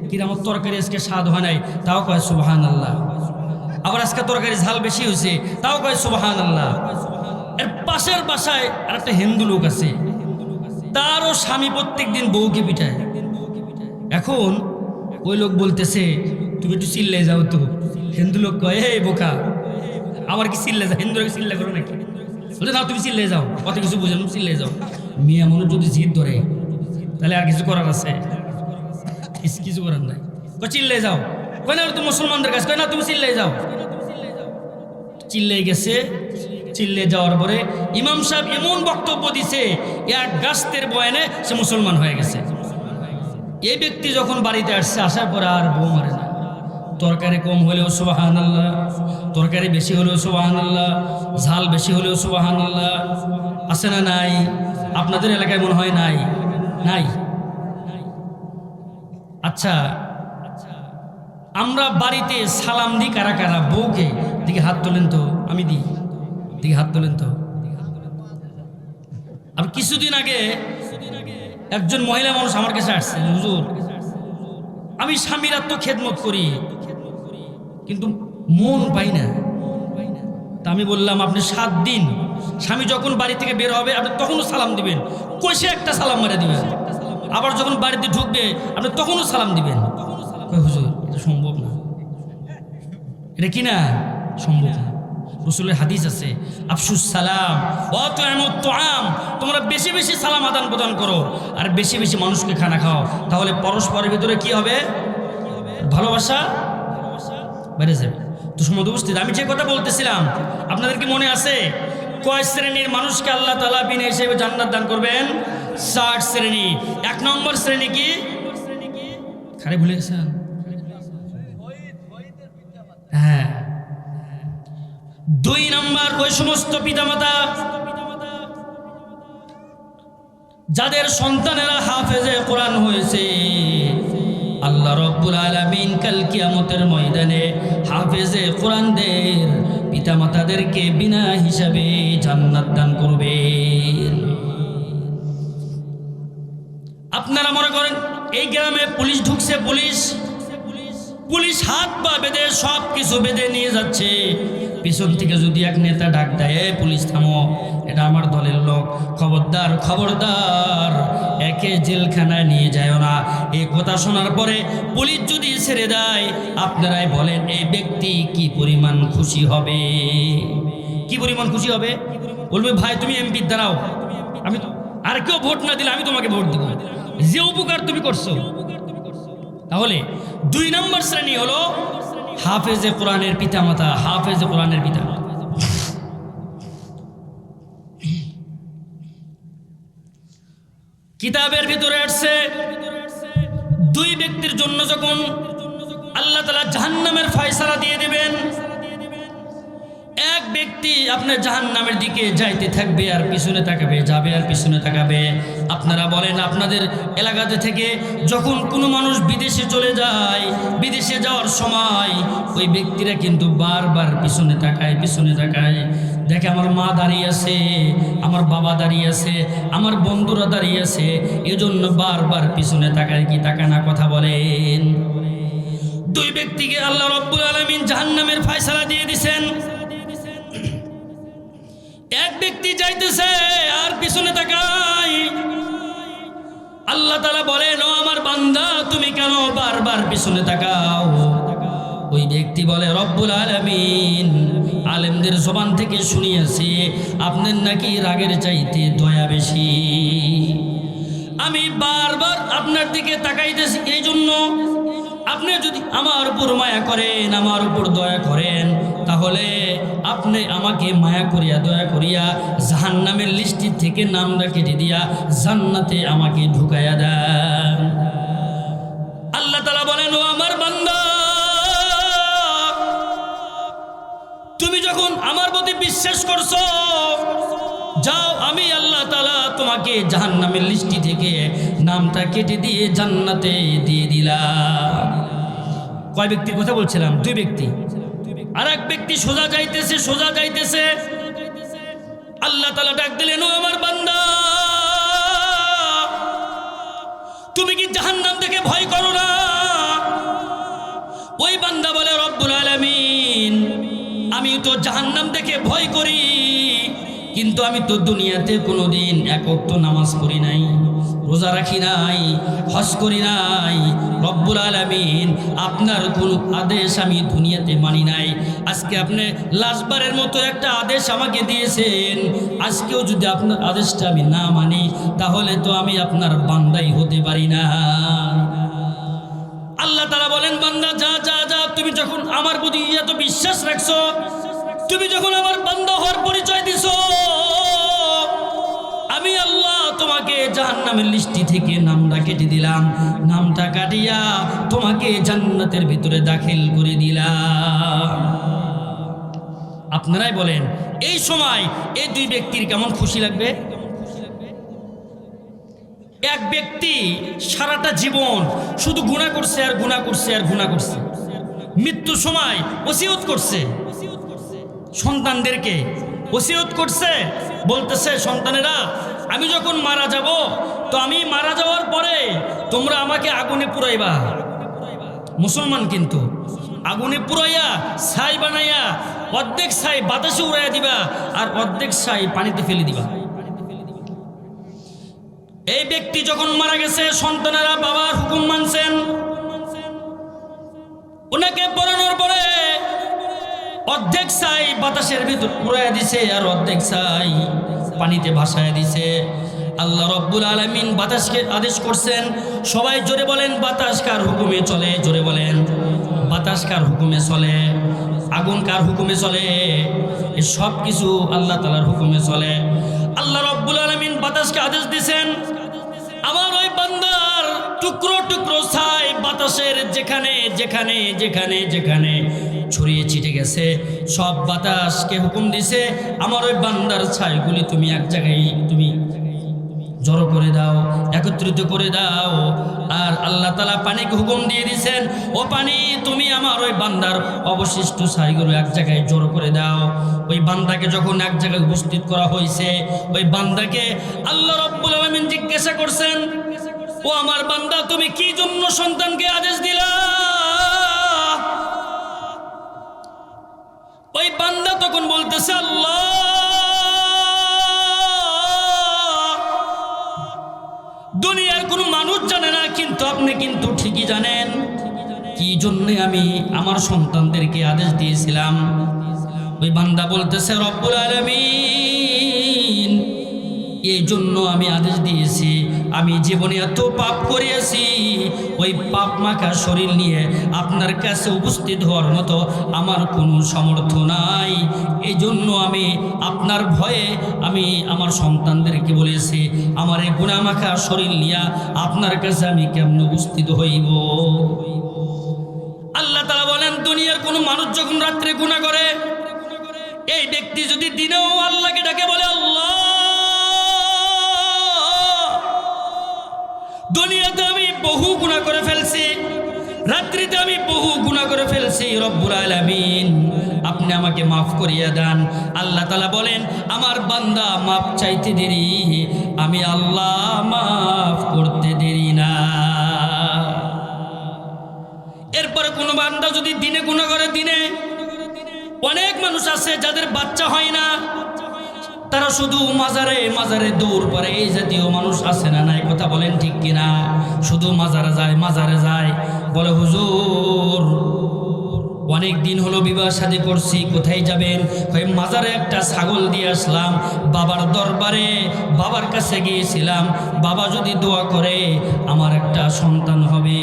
Speaker 1: কি আমার তরকারি আজকে স্বাদ হয় নাই, তাও কয় সুবহানাল্লাহ। আবার আজকে তরকারি ঝাল বেশি হয়েছে, তাও কয় সুবহানাল্লাহ। এর পাশের বাসায় আর একটা হিন্দু লোক আছে, তারও স্বামী প্রত্যেক দিন বউকে পিটায়। এখন ওই লোক বলতেছে, তুমি একটু চিল্লে যাও তো। হিন্দু লোক কয়, হে বোকা, আমার কি চিল্লে যাও? হিন্দুরা কি চিল্লা করো নাকি? বলছে না, তুমি চিল্লে যাও, কত কিছু বুঝে, তুমি চিল্লে যাও। মেয়ে মনে যদি জিদ ধরে, তাহলে আর কিছু করার আছে? কিছু করার নাই। চিল্লে যাও, কই না তুমি মুসলমানদের কাছে, কই না তুমি চিল্লে যাও। চিল্লে গেছে। চিল্লে যাওয়ার পরে ইমাম সাহেব এমন বক্তব্য দিছে, এক গাস্তের বয়ানে সে মুসলমান হয়ে গেছে। এই ব্যক্তি যখন বাড়িতে আসছে, আসার পরে আর বউ মারে না। তরকারি কম হলেও সুবহানাল্লাহ, তরকারি বেশি হলেও সুবহানাল্লাহ, ঝাল বেশি হলেও সুবহানাল্লাহ। আছে না নাই? আপনাদের এলাকায় মনে হয় নাই? নাই। আচ্ছা, আমরা বাড়িতে সালাম দিই কারা কারা? বউকে দিকে হাত তোলেন তো। আমি দিই, দিকে হাত তোলেন তো। আর কিছুদিন আগে একজন মহিলা মানুষ আমার কাছে আসছে, হুজুর আমি স্বামীর তো খেদমত করি কিন্তু মন পাই না। তা আমি বললাম, আপনি 7 দিন স্বামী যখন বাড়ি থেকে বের হবে আপনি তখনও সালাম দিবেন, কষে একটা সালাম মারে দিবেন। আবার যখন বাড়িতে ঢুকবে আপনি তখনও সালাম দিবেন। হুজুর এটা সম্ভব না। এটা কি না? সম্ভব না। রাসূলের হাদিস আছে, আফসুস সালাম ওয়া তু'মুত তুআম, তোমরা বেশি বেশি সালাম আদান প্রদান করো আর বেশি বেশি মানুষকে খানা খাও, তাহলে পরস্পরের ভিতরে কি হবে? ভালোবাসা বেড়ে যাবে। তো সময় উপস্থিত, আমি যে কথা বলতেছিলাম আপনাদের কি মনে আছে? কয় শ্রেণীর মানুষকে আল্লাহ তাআলা বিনা হিসেবে জান্নাত দান করবেন? 60 শ্রেণী। 1 নম্বর শ্রেণী কি? খারে ভুলে গেছেন? হ্যাঁ। 2 নম্বর ওই সমস্ত পিতামাতা যাদের সন্তানেরা হাফেজে কোরআন হয়েছে। আল্লাহ রাব্বুল আলামিন কাল কিয়ামতের ময়দানে হাফেজে কোরআনদের পিতামাতাদেরকে বিনা হিসাবে জান্নাত দান করবেন। আপনারা মনে করেন এই গ্রামে পুলিশ ঢুকছে, পুলিশ হাত পা বেঁধে সব কিছু বেঁধে নিয়ে যাচ্ছে। পিছন থেকে যদি এক নেতা ডাক দেয়, পুলিশ থামো, এটা আমার দলের লোক, খবরদার খবরদার, একে জেলখানায় নিয়ে যায় না। এই কথা শোনার পরে পুলিশ যদি ছেড়ে দেয়, আপনারাই বলেন এই ব্যক্তি কি পরিমাণ খুশি হবে? কি পরিমাণ খুশি হবে? বলবে ভাই তুমি এমপি দাঁড়াও, আমি আর কেউ ভোট না দিলে আমি তোমাকে ভোট দেবো, যে উপকার তুমি করছো। তাহলে 2 নম্বর শ্রেণী হলো হাফেজে কোরআনের পিতামাতা, হাফেজে কোরআনের পিতামাতা। কিতাবের ভিতরে আসছে 2 ব্যক্তির জন্য যখন আল্লাহ তাআলা জাহান্নামের ফয়সালা দিয়ে দিবেন, এক ব্যক্তি আপনার জাহান্নামের দিকে যাইতে থাকবে আর পিছনে তাকাবে, যাবে আর পিছনে তাকাবে। আপনারা বলেন আপনাদের এলাকাতে থেকে যখন কোনো মানুষ বিদেশে চলে যায়, বিদেশে যাওয়ার সময় ওই ব্যক্তিরা কিন্তু বারবার পিছনে তাকায়, দেখে আমার মা দাঁড়িয়ে আছে, আমার বাবা দাঁড়িয়ে আছে, আমার বন্ধুরা দাঁড়িয়ে আছে, এজন্য বারবার পিছনে তাকায়। কি তাকায় না? কথা বলেন। 2 ব্যক্তিকে আল্লাহ রাব্বুল আলামিন জাহান্নামের ফয়সালা দিয়ে দিয়েছেন। এক ব্যক্তি যাইতেছে আর পিছনে তাকায়। আল্লাহ তাআলা বলেন, ও আমার বান্দা তুমি কেন বারবার পিছনে তাকাও? ওই ব্যক্তি বলে, রব্বুল আলামিন আলেমদের জবান থেকে শুনিয়েছি আপনার নাকি রাগের চাইতে দয়া বেশি। আমি বারবার আপনার দিকে তাকাইতেছি, এই জন্য আপনি যদি আমার উপর মায়া করেন, আমার উপর দয়া করেন, তাহলে আপনি আমাকে মায়া করিয়া দয়া করিয়া জাহান্নামের লিস্টি থেকে নামটা কেটে দিয়া জান্নাতে আমাকে ঢুকাইয়া দেন। আল্লাহ তাআলা বলেন, ও আমার বান্দা তুমি যখন আমার প্রতি বিশ্বাস করছো, যাও আমি আল্লাহ তাআলা তোমাকে জাহান্নামের লিস্টি থেকে নামটা কেটে দিয়ে জান্নাতে দিয়ে দিলাম। কয় ব্যক্তির কথা বলছিলাম? 2 ব্যক্তি। আর এক ব্যক্তি সোজা যাইতেছে। আল্লাহ তাআলা ডাক দিলেন, ও আমার বান্দা তুমি কি জাহান্নাম থেকে ভয় করো না? ওই বান্দা বলে, রব্বুল আলামিন আমি তো জাহান্নাম থেকে ভয় করি, কিন্তু আমি তো দুনিয়াতে কোনোদিন এক ওয়াক্ত নামাজ পড়ি নাই, রোজা রাখি নাই, হজ করি নাই। রব্বুল আলামিন আপনার কোনো আদেশ আমি দুনিয়াতে মানি নাই। আজকে আপনি লাস্টবারের মতো একটা আদেশ আমাকে দিয়েছেন, আজকেও যদি আপনার আদেশটা আমি না মানি তাহলে তো আমি আপনার বান্দাই হতে পারি না। আল্লাহ তাআলা বলেন, বান্দা যা যা যা, তুমি যখন আমার প্রতি এত বিশ্বাস রাখছো, তুমি যখন আমার বান্দা হওয়ার পরিচয় দিছো, আমি আল্লাহ তোমাকে জাহান্নামের লিস্টি থেকে নামটা কেটে দিলাম, নামটা কাটিয়া তোমাকে জান্নাতের ভিতরে দাখিল করে দিলাম। আপনারাই বলেন এই সময় এই দুই ব্যক্তির কেমন খুশি লাগবে? এক ব্যক্তি সারাটা জীবন শুধু গুনাহ করছে আর গুনাহ করছে আর গুনাহ করছে, মৃত্যুর সময় ওসিয়ত করছে, সন্তানদেরকে ওসিয়ত করছে, বলতেছে সন্তানেরা আমি যখন মারা যাব তো আমি মারা যাওয়ার পরে তোমরা আমাকে আগুনে পুরাইবা। মুসলমান কিন্তু আগুনে পুরাইয়া ছাই বানাইয়া অর্ধেক ছাই বাতাসে উড়াইয়া দিবা আর অর্ধেক ছাই পানিতে ফেলে দিবা। এই ব্যক্তি যখন মারা গেছে সন্তানেরা বাবার হুকুম মানছেন, ওনাকে পড়ানোর পরে অর্ধেক ছাই বাতাসের ভিতর উড়াইয়া দিছে আর অর্ধেক ছাই পানিতে ভাসায় দিছে। আল্লাহ রব্বুল আলামিন বাতাসকে আদেশ করছেন, সবাই জোরে বলেন বাতাস কার হুকুমে চলে? জোরে বলেন বাতাস কার হুকুমে চলে? আগুন কার হুকুমে চলে? এই সব কিছু আল্লাহ তাআলার হুকুমে চলে। আল্লাহ রব্বুল আলামিন বাতাসকে আদেশ দিয়েছেন, আমার ওই বান্দার টুকরো টুকরো ছাই বাতাসের যেখানে যেখানে যেখানে যেখানে ছড়িয়ে ছিটে গেছে সব বাতাসকে হুকুম দিছে, আমার ওই বান্দার ছাইগুলি তুমি এক জায়গায় তুমি জড়ো করে দাও, একত্রিত করে দাও। আর আল্লাহ তাআলা পানিকে হুকুম দিয়ে দিয়েছেন, ও পানি তুমি আমার ওই বান্দার অবশিষ্ট ছাইগুলো এক জায়গায় জড়ো করে দাও। ওই বান্দাকে যখন এক জায়গায় উপস্থিত করা হয়েছে, ওই বান্দাকে আল্লাহ রাব্বুল আলামিন জিজ্ঞাসা করছেন, ও আমার বান্দা তুমি কি জন্য সন্তানকে আদেশ দিলা? ওই বান্দা তখন বলতেছে, আল্লাহ দুনিয়ার কোনো মানুষ জানে না, কিন্তু আপনি কিন্তু ঠিকই জানেন কি জন্য আমি আমার সন্তানদেরকে আদেশ দিয়েছিলাম। ওই বান্দা বলতেছে, রব্বুল আলামিন এই জন্য আমি আদেশ দিয়েছি, আমি জীবনে এত পাপ করেছি, ওই পাপ মাখা শরীর নিয়ে আপনার কাছে উপস্থিত হওয়ার মতো আমার কোনো সামর্থ্য নাই। এই জন্য আমি আপনার ভয়ে আমি আমার সন্তানদেরকে বলেছি, আমার এই গুনাহ মাখা শরীর নিয়ে আপনার কাছে আমি কেমন উপস্থিত হইব? আল্লাহ তাআলা বলেন, দুনিয়ার কোনো মানুষ যখন রাত্রে গুনাহ করে, এই ব্যক্তি যদি দিনেও আল্লাহকে ডাকে বলে, আল্লাহ দুনিয়াতে আমি বহু গুনাহ করে ফেলছি, রাত্রিতে আমি বহু গুনাহ করে ফেলছি, রব্বুল আলামিন আপনি আমাকে মাফ করিয়া দেন। আল্লাহ তাআলা বলেন, আমার বান্দা মাফ চাইতে দেরি, আমি আল্লাহ মাফ করতে দেরি না। এরপরে কোনো বান্দা যদি দিনে গুনাহ করে, দিনে অনেক মানুষ আছে যাদের বাচ্চা হয় না, তারা শুধু মাজারে মাজারে দৌড় করে, এই জাতীয় মানুষ আছে না নাই? কথা বলেন ঠিক কিনা? শুধু মাজারে যায় মাজারে যায়, বলে হুজুর অনেক দিন হলো বিবাহ শাদী করছি, কোথায় যাবেন? কই মাজারে একটা ছাগল দিয়ে আসলাম, বাবার দরবারে বাবার কাছে গিয়েছিলাম, বাবা যদি দোয়া করে আমার একটা সন্তান হবে।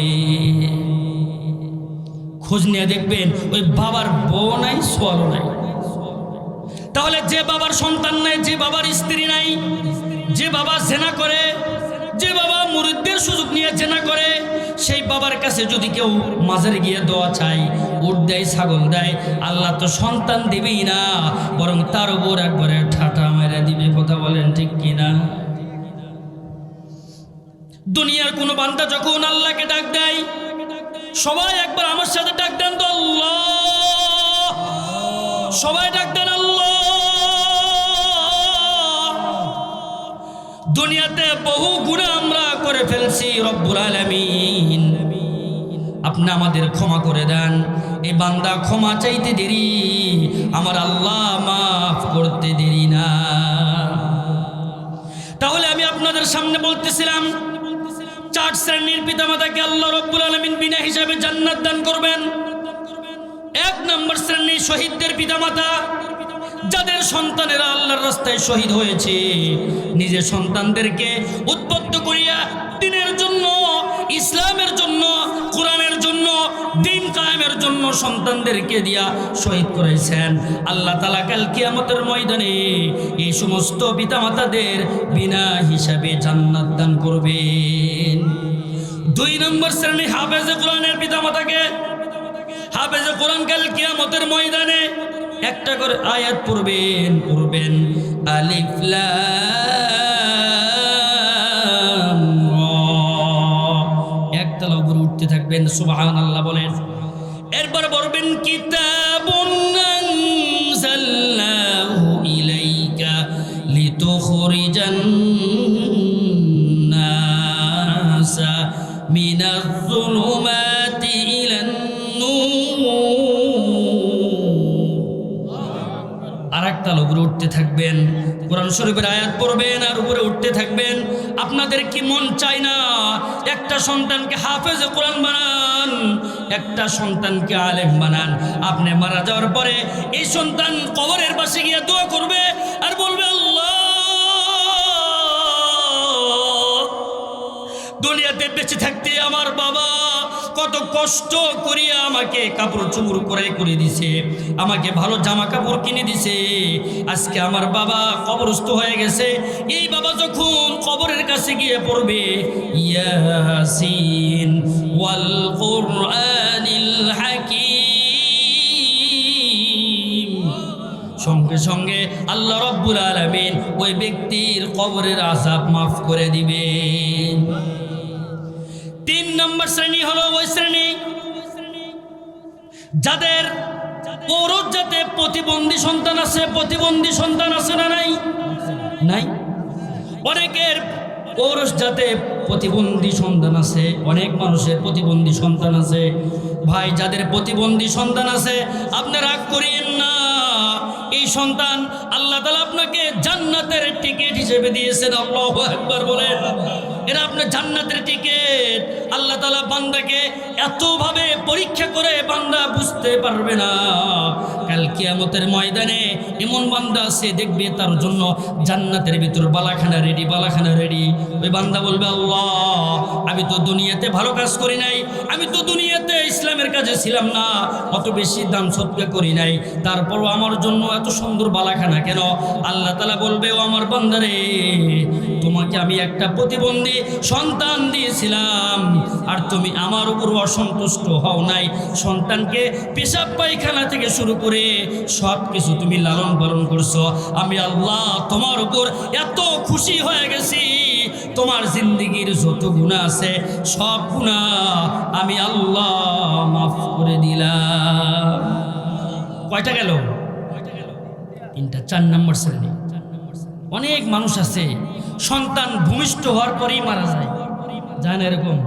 Speaker 1: খোঁজ নিয়ে দেখবেন ওই বাবার বউ নাই, সোয়ালও নাই। তাহলে যে বাবার সন্তান নাই, যে বাবার স্ত্রী নাই, যে বাবা জেনা করে, যে বাবা মুরিদদের সুযোগ নিয়ে জেনা করে, সেই বাবার কাছে যদি কেউ মাজারে গিয়ে দোয়া চায়, উট দেয়, ছাগল দেয়, আল্লাহ তো সন্তান দিবেই না, বরং তার উপর একবারে ঠাটা মেরে দিবে। কথা বলেন ঠিক কিনা? দুনিয়ার কোনো বান্দা যখন আল্লাহকে ডাক দেয়, সবাই একবার আমার সাথে ডাক দেন তো, আল্লাহ। সবাই ডাক দেন আল্লাহ। দুনিয়াতে বহু গুনাহ আমরা করে ফেলছি, রব্বুল আলামিন আপনি আমাদের ক্ষমা করে দেন। এই বান্দা ক্ষমা চাইতে দেরি, আমার আল্লাহ মাফ করতে দেরি না। তাহলে আমি আপনাদের সামনে বলতেছিলাম 4 শ্রেণীর পিতামাতাকে আল্লাহ রাব্বুল আলামিন বিনা হিসাবে জান্নাত দান করবেন। 1 নম্বর শ্রেণী শহীদদের পিতামাতা, যাদের সন্তানেরা আল্লাহর রাস্তায় শহীদ হয়েছে, নিজের সন্তানদেরকে উদ্বুদ্ধ করিয়া দ্বীনের জন্য, ইসলামের জন্য, কোরআনের জন্য, দ্বীন কায়েমের জন্য সন্তানদেরকে দিয়া শহীদ করেছেন। আল্লাহ তাআলা কাল কিয়ামতের ময়দানে এই সমস্ত পিতামাতাদের বিনা হিসাবে জান্নাত দান করবেন। 2 নম্বর শ্রেণী হাফেজে কোরআনের পিতামাতাকে, হাফেজে কোরআন কাল কিয়ামতের ময়দানে একটা করে আয়াত পড়বেন আলিফ লাম রা, একতলা উপরে উঠতে থাকবেন, সুবহানাল্লাহ বলেন। এরপর বলবেন কিতাবুন আনজালনাহু ইলাইকা লিতুখরিজান নাসা মিনাজ যুলুমাতি ইলান নূর। আরেকটা উপরে উঠতে থাকবেন, কোরআন শরীফের আয়াত পড়বেন আর উপরে উঠতে থাকবেন। আপনাদের কি মন চায় না একটা সন্তানকে হাফেজে কোরআন বানান, একটা সন্তানকে আলেম বানান? আপনি মারা যাওয়ার পরে এই সন্তান কবরের পাশে গিয়ে দোয়া করবে আর বলবে, আল্লাহ, দুনিয়াতে বেঁচে থাকতে আমার বাবা কত কষ্ট করিয়া আমাকে কাপড় চুপড় করে দিছে, আমাকে ভালো জামা কাপড় কিনে দিছে। আজকে আমার বাবা কবরস্থ হয়ে গেছে। এই বাবা যখন কবরের কাছে গিয়ে পড়বে ইয়াসিন ওয়াল কুরআনিল হাকীম, সঙ্গে সঙ্গে আল্লাহ রাব্বুল আলামিন ওই ব্যক্তির কবরের আযাব মাফ করে দিবেন। 3 নম্বর শ্রেণী হলো ওই শ্রেণী যাদের পৌরজাতে প্রতিবন্ধী সন্তান আছে। প্রতিবন্ধী সন্তান আছে না নাই? নাই। অনেকের পৌরজাতে প্রতিবন্ধী সন্তান আছে, অনেক মানুষের প্রতিবন্ধী সন্তান আছে। ভাই, যাদের প্রতিবন্ধী সন্তান আছে আপনি রাগ করিয়েন না। এই সন্তান আল্লাহ তাআলা আপনাকে জান্নাতের টিকিট হিসেবে দিয়েছেন। আল্লাহু আকবার বলেন। এরা আপনার জান্নাতের টিকিট। আল্লাহ তাআলা বান্দাকে এতভাবে পরীক্ষা করে বান্দা বুঝতে পারবে না। কাল কিয়ামতের ময়দানে এমন বান্দা আছে দেখবে তার জন্য জান্নাতের ভিতর বালাখানা রেডি, বালাখানা রেডি। ওই বান্দা বলবে, আল্লাহ, আমি তো দুনিয়াতে ভালো কাজ করি নাই, আমি তো দুনিয়াতে ইসলামের কাজে ছিলাম না, অত বেশি দান সদকা করি নাই, তারপরও আমার জন্য এত সুন্দর বালাখানা কেন? আল্লাহ তাআলা বলবে, ও আমার বান্দারে, তোমাকে আমি একটা প্রতিবন্ধী সন্তান দিয়েছিলাম আর তুমি আমার উপর অসন্তুষ্ট হও নাই। সন্তানকে পেশাব পায়খানা থেকে শুরু করে সব কিছু তুমি লালন পালন করছো। আমি আল্লাহ তোমার উপর এত খুশি হয়ে গেছি, তোমার জিন্দেগির যত গুনাহ আছে সব গুনাহ আমি আল্লাহ মাফ করে দিলাম। কয়টা গেল? 3টা। 4 নম্বর শ্রেণী অনেক মানুষ আছে সন্তান ভূমিষ্ঠ হওয়ার পরেই মারা যায়। জানেন এরকম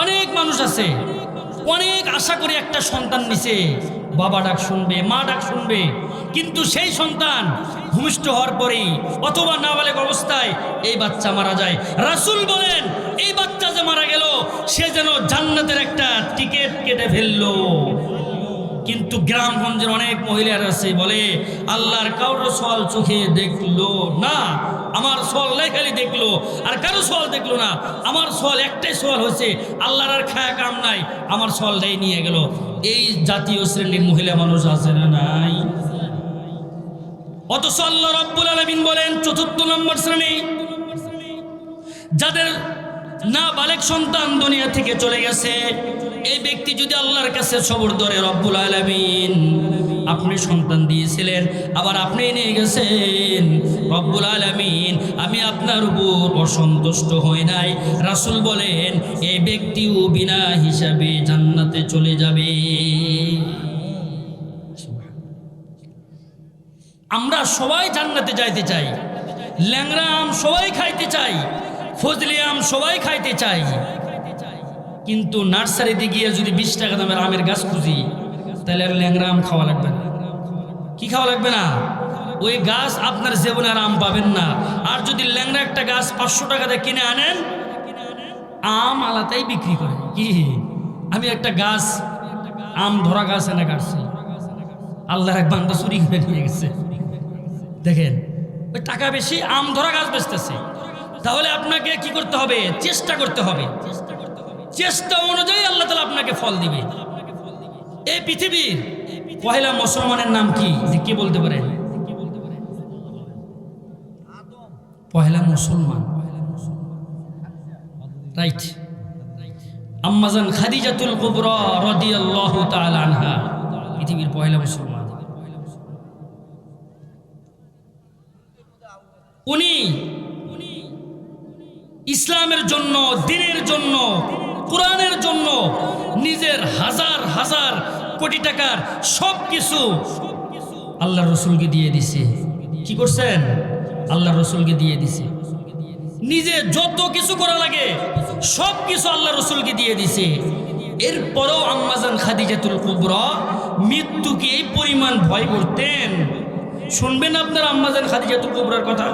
Speaker 1: অনেক মানুষ আছে, অনেক আশা করে একটা সন্তান নিছে, বাবা ডাক শুনবে, মা ডাক শুনবে, কিন্তু সেই সন্তান ভূমিষ্ঠ হওয়ার পরেই অথবা নাবালেগ অবস্থায় এই বাচ্চা মারা যায়। রাসূল বলেন, এই বাচ্চা যে মারা গেল সে যেন জান্নাতের একটা টিকিট কেটে ফেললো। কিন্তু গ্রামগঞ্জের অনেক মহিলারা আছে বলে, আল্লাহর কারো সওয়াল চোখে দেখলো না, আমার সওয়াল খালি দেখলো আর কারো সওয়াল দেখলো না, আমার সওয়াল একটাই সওয়াল হয়েছে, আল্লাহর আর খায়া কাম নাই, আমার সওয়ালটাই নিয়ে গেল। এই জাতীয় শ্রেণীর মহিলা মানুষ আছে না নাই? অথচ আল্লাহ রাব্বুল আলামিন বলেন 4 নম্বর শ্রেণী যাদের নাবালেগ সন্তান দুনিয়া থেকে চলে গেছে, এই ব্যক্তি যদি আল্লাহর কাছে সবর ধরে, রব্বুল আলামিন আপনি সন্তান দিয়েছিলেন আবার আপনি নিয়ে গেছেন, রব্বুল আলামিন আমি আপনার উপর অসন্তুষ্ট হই নাই, রাসূল বলেন এই ব্যক্তিও বিনা হিসাবে জান্নাতে চলে যাবে। আমরা সবাই জান্নাতে যাইতে চাই, ল্যাংড়া আম সবাই খাইতে চাই, ফজলি আম সবাই খাইতে চাই, কিন্তু নার্সারিতে গিয়ে যদি 20 টাকা দামের আমের গাছ খুঁজি তাহলে আর ল্যাংরা আম খাওয়া লাগবে না। কি খাওয়া লাগবে না? ওই গাছ আপনার জীবনে আর আম পাবেন না। আর যদি ল্যাংরা একটা গাছ 500 টাকা দিয়ে কিনে আনেন, আম আলাদাই বিক্রি করে। কি আমি একটা গাছ আম ধরা গাছ এনে কাটছি, আল্লাহর এক বান্দা চুরি করে নিয়ে গেছে। দেখেন ওই টাকা বেশি, আম ধরা গাছ বেচতেছে। তাহলে আপনাকে কি করতে হবে? চেষ্টা করতে হবে। চেষ্টা অনুযায়ী আল্লাহ তাআলা আপনাকে ফল দিবে। এই পৃথিবীর পহেলা মুসলমানের নাম কি? যে কে বলতে পারেন? পহেলা মুসলমান, রাইট, আম্মাজান খাদিজাতুল কুবরা রাদিয়াল্লাহু তাআলা আনহা পৃথিবীর পহেলা মুসলমান। উনি ইসলামের জন্য, দ্বীনের জন্য, কোরআনের জন্য নিজের হাজার হাজার কোটি টাকার সব কিছু আল্লাহর রাসূলকে দিয়ে দিছে। কি করছেন? আল্লাহর রাসূলকে দিয়ে দিছে। নিজে যত কিছু করা লাগে সব কিছু আল্লাহর রাসূলকে দিয়ে দিছে। এরপরেও আম্মাজান খাদিজাতুল কুবরা মৃত্যুকে এই পরিমাণ ভয় করতেন। শুনবেন আপনারা আম্মাজান খাদিজাতুল কুবরার কথা।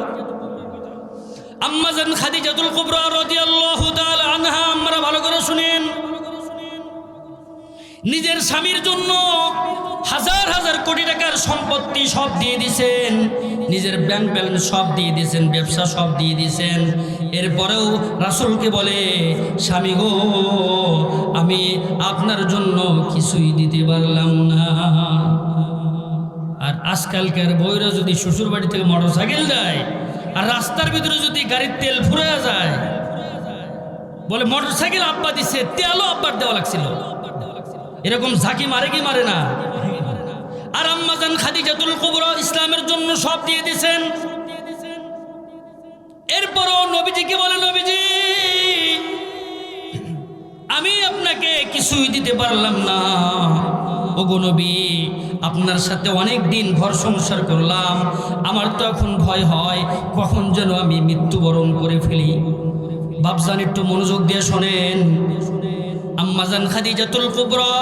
Speaker 1: আম্মাজান খাদিজাতুল কুবরা রাদিয়াল্লাহু তাআলা আনহা, আমরা ভালো করে শুনেন, নিজের স্বামীর জন্য হাজার হাজার কোটি টাকার সম্পত্তি সব দিয়ে দিয়েছেন, নিজের ব্যাংক ব্যালেন্স সব দিয়ে দিয়েছেন, ব্যবসা সব দিয়ে দিয়েছেন। এরপরেও রাসূলকে বলে, স্বামী গো, আমি আপনার জন্য কিছুই দিতে পারলাম না। আর আজকালকার বউরা যদি শ্বশুর বাড়ি থেকে মোটরসাইকেল দেয় আর রাস্তার ভিতরে যদি গাড়ির তেল ফুরে যায়, বলে মোটরসাইকেল আব্বা দিছে, তেলও আব্বার দেওয়া লাগছিল। এরকম ঝাঁকি মারে কি মারে না? আর আম্মাজান খাদিজাতুল কুবরা ইসলামের জন্য সব দিয়ে দিয়েছেন। এরপরও নবীজিকে বলে, নবীজি, আমি আপনাকে কিছুই দিতে পারলাম না। ওগো নবী, আপনার সাথে অনেক দিন ঘর সংসার করলাম, আমার তো এখন ভয় হয় কখন যেন আমি মৃত্যুবরণ করে ফেলি। বাপজান একটু মনোযোগ দিয়ে শোনেন। আম্মাজান খাদিজাতুল কুবরা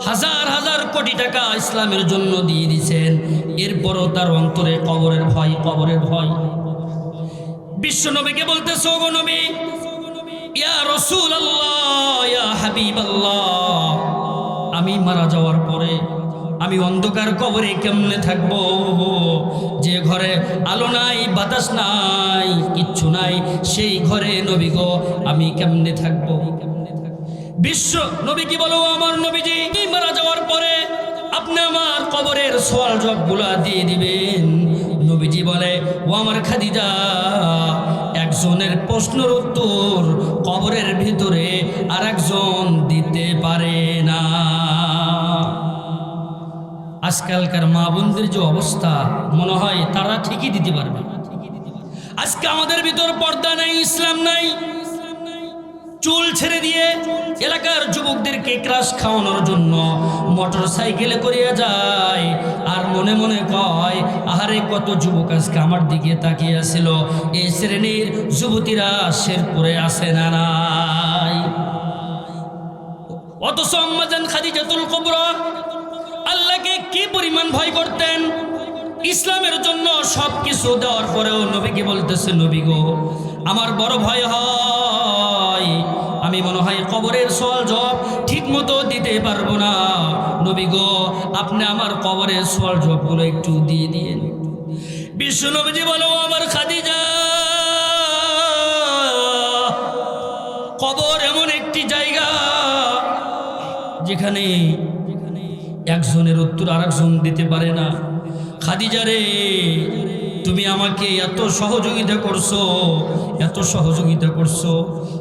Speaker 1: হাজার হাজার কোটি টাকা ইসলামের জন্য দিয়ে দিয়েছেন। এরপরও তার অন্তরে কবরের ভয়, কবরের ভয়। বিশ্ব নবীকে বলতেছে, ওগো নবী, ইয়া রাসূলুল্লাহ, ইয়া হাবিবাল্লাহ, আমি মারা যাওয়ার পরে আমি অন্ধকার কবরে কেমনে থাকব? যে ঘরে আলো নাই, বাতাস নাই, কিচ্ছু নাই, সেই ঘরে নবী গো আমি কেমনে থাকবো? বিশ্ব নবী কি বলো, আমার নবীজি মারা যাওয়ার পরে আপনি আমার কবরের সওয়াল জবাবগুলা দিয়ে দিবেন। নবীজি বলে, ও আমার খাদিজা, একজনের প্রশ্নের উত্তর কবরের ভিতরে আর একজন দিতে পারে না। আজকালকার মা বোনদের যে অবস্থা, মনে হয় তারা ঠিকই দিতে পারবে। আজকে আমাদের ভিতর পর্দা নাই, ইসলাম নাই। চুল ছেড়ে দিয়ে এলাকার যুবকদেরকে ক্রাশ খাওয়ানোর জন্য মোটর সাইকেলে করিয়া যায়, আর মনে মনে কয়, আহারে কত যুবক আজকে আমার দিকে তাকিয়ে আসছিল। এই শ্রেণীর যুবতীরা শেরপুরে আসে না নাই। অথচ আম্মাজান খাদিজাতুল কুবরা আল্লাহকে কি পরিমাণ ভয় করতেন। ইসলামের জন্য সব কিছু দেওয়ার পরেও নবীকে বলতেছে, নবী গো, আমার বড় ভয় হয়, আমি মনে হয় কবরের সওয়াল জবাব ঠিক মতো দিতে পারবো না। নবী গো, আপনি আমার কবরের সওয়াল জবাবগুলো একটু দিয়ে দিয়েন। বিশ্ব নবীজি বলো, আমার খাদিজা, কবর এমন একটি জায়গা যেখানে একজনের উত্তর আরেকজন দিতে পারে না। খাদিজা রে, তুমি আমাকে এত সহযোগিতা করছো, এত সহযোগিতা করছো।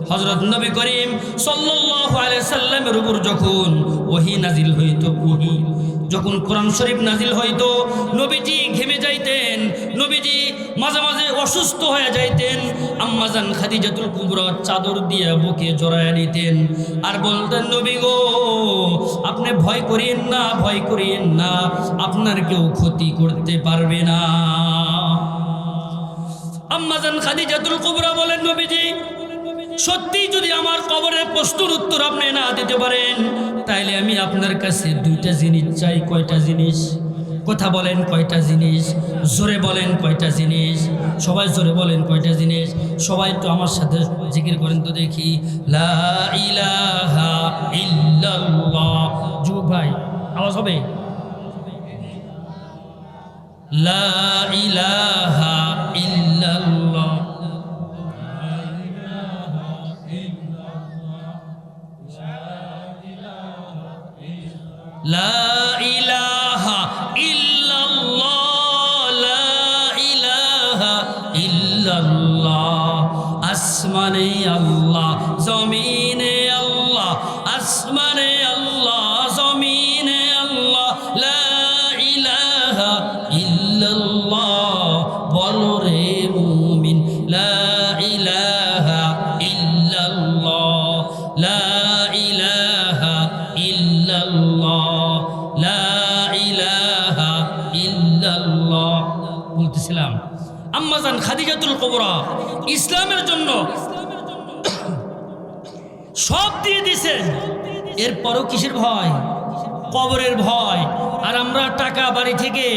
Speaker 1: হযরত নবী করিম সাল্লাল্লাহু আলাইহি সাল্লামের উপর যখন ওহী নাজিল হইতো, ওহী যখন কোরআন শরীফ নাজিল হইতো, নবীজি ঘেমে যাইতেন, নবীজি মাঝে মাঝে অসুস্থ হয়ে যাইতেন। আম্মাজান খাদিজাতুল কুবরা চাদর দিয়ে বুকে জড়ায় নিতেন আর বলতেন, নবী গো, আপনি ভয় করিয়েন না, ভয় করিয়েন না, আপনার কেউ ক্ষতি করতে পারবে না। আম্মাজান খাদিজাতুল কুবরা বলেন, নবীজি, সত্যি যদি আমার কবরের প্রশ্নের উত্তর আপনি না দিতে পারেন, তাইলে আমি আপনার কাছে দুইটা জিনিস চাই। কয়টা জিনিস? কথা বলেন, কয়টা জিনিস? জোরে বলেন, কয়টা জিনিস? সবাই জোরে বলেন, কয়টা জিনিস? সবাই একটু আমার সাথে জিকির করেন তো দেখি। লা ইলাহা ইল্লাল্লাহ। যুবক ভাই, আওয়াজ হবে। লা ইলাহা ইল্লাল্লাহ। লা ইলাহা ইল্লাল্লাহ, লা ইলাহা ইল্লাল্লাহ। আসমানে আল্লাহ, জমিনে আল্লাহ, আসমানে আল্লাহ, জমিনে আল্লাহ, লা ইলাহা ইল্লাল্লাহ। বলো রে মুমিন, লা ইলাহা ইল্লাল্লাহ, লা ইলাহা ইল্লাল্লাহ, লা ইলাহা ইল্লাল্লাহ। বলতেছিলাম আম্মাজান খাদিজাতুল কুবরা ইসলামের জন্য সব দিয়ে দিয়েছেন, এরপরও কিসের ভয়? কবরের ভয়। আর আমরা টাকা বাড়ি থেকে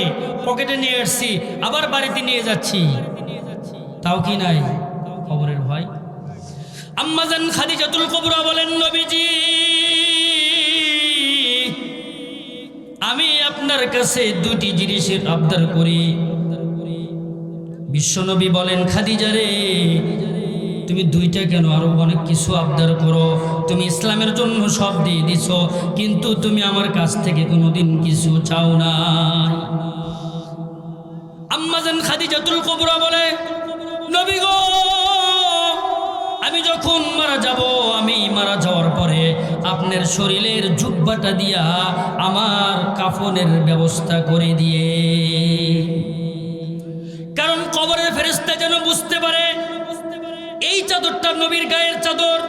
Speaker 1: পকেটে নিয়ে আসছি, আবার বাড়িতে নিয়ে যাচ্ছি, তাও কি নাই? কবরের ভয়। আম্মাজান খাদিজাতুল কুবরা বলেন, নবীজি আমি আপনার কাছে দুটি জিনিসের আবদার করি। বিশ্বনবী বলেন, খাদিজা রে, তুমি দুইটা কেন, আরো অনেক কিছু আবদার করো। তুমি ইসলামের জন্য সব দিয়ে দিছো, কিন্তু তুমি আমার কাছ থেকে কোনোদিন কিছু চাও না। আম্মাজান খাদিজাতুল কুবরা বলে, নবী গো, আমি যখন মারা যাব, আমি মারা যাওয়ার পরে আপনার শরীরের জুব্বাটা দিয়া আমার কাফনের ব্যবস্থা করে দিয়ে, কারণ কবরের ফেরেশতা যেন বুঝতে পারে এই চাদরটা নবীর গায়ের চাদর,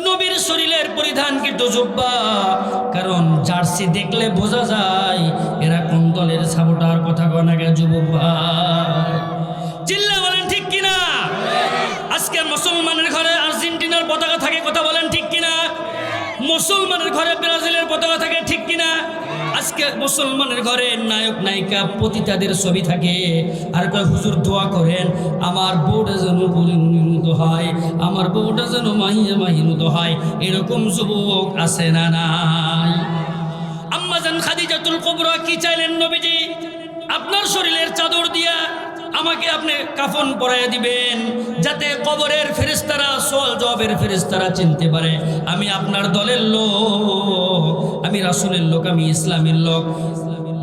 Speaker 1: নবীর শরীরের পরিধানকৃত জুব্বা। কারণ জার্সি দেখলে বোঝা যায় এরা কোন দলের সাপোর্টার। কথা কনা গে যুবক ভাই, চিল্লা বলেন ঠিক কিনা? আজকে মুসলমানের ঘরে আর্জেন্টিনার পতাকা থাকে, কথা বলেন ঠিক কিনা? মুসলমানের ঘরে ব্রাজিলের পতাকা থাকে, ঠিক কিনা? আজকে মুসলমানের ঘরে নায়ক নায়িকা পতিতাদের ছবি থাকে, আর কয় হুজুর দোয়া করেন আমার বউটা যেন পরিণত হয়, আমার বউটা যেন মাহিনত হয়। এরকম যুবক আছে না নাই? আম্মাজান খাদিজাতুল কুবরা কি চাইলেন? নবীজি আপনার শরীরের চাদর দিয়া আমাকে আপনি কাফন পরাইয়া দিবেন, যাতে কবরের ফেরেশতারা, সওয়াল জবাবের ফেরেশতারা চিনতে পারে আমি আপনার দলের লোক, আমি রাসূলের লোক, আমি ইসলামের লোক।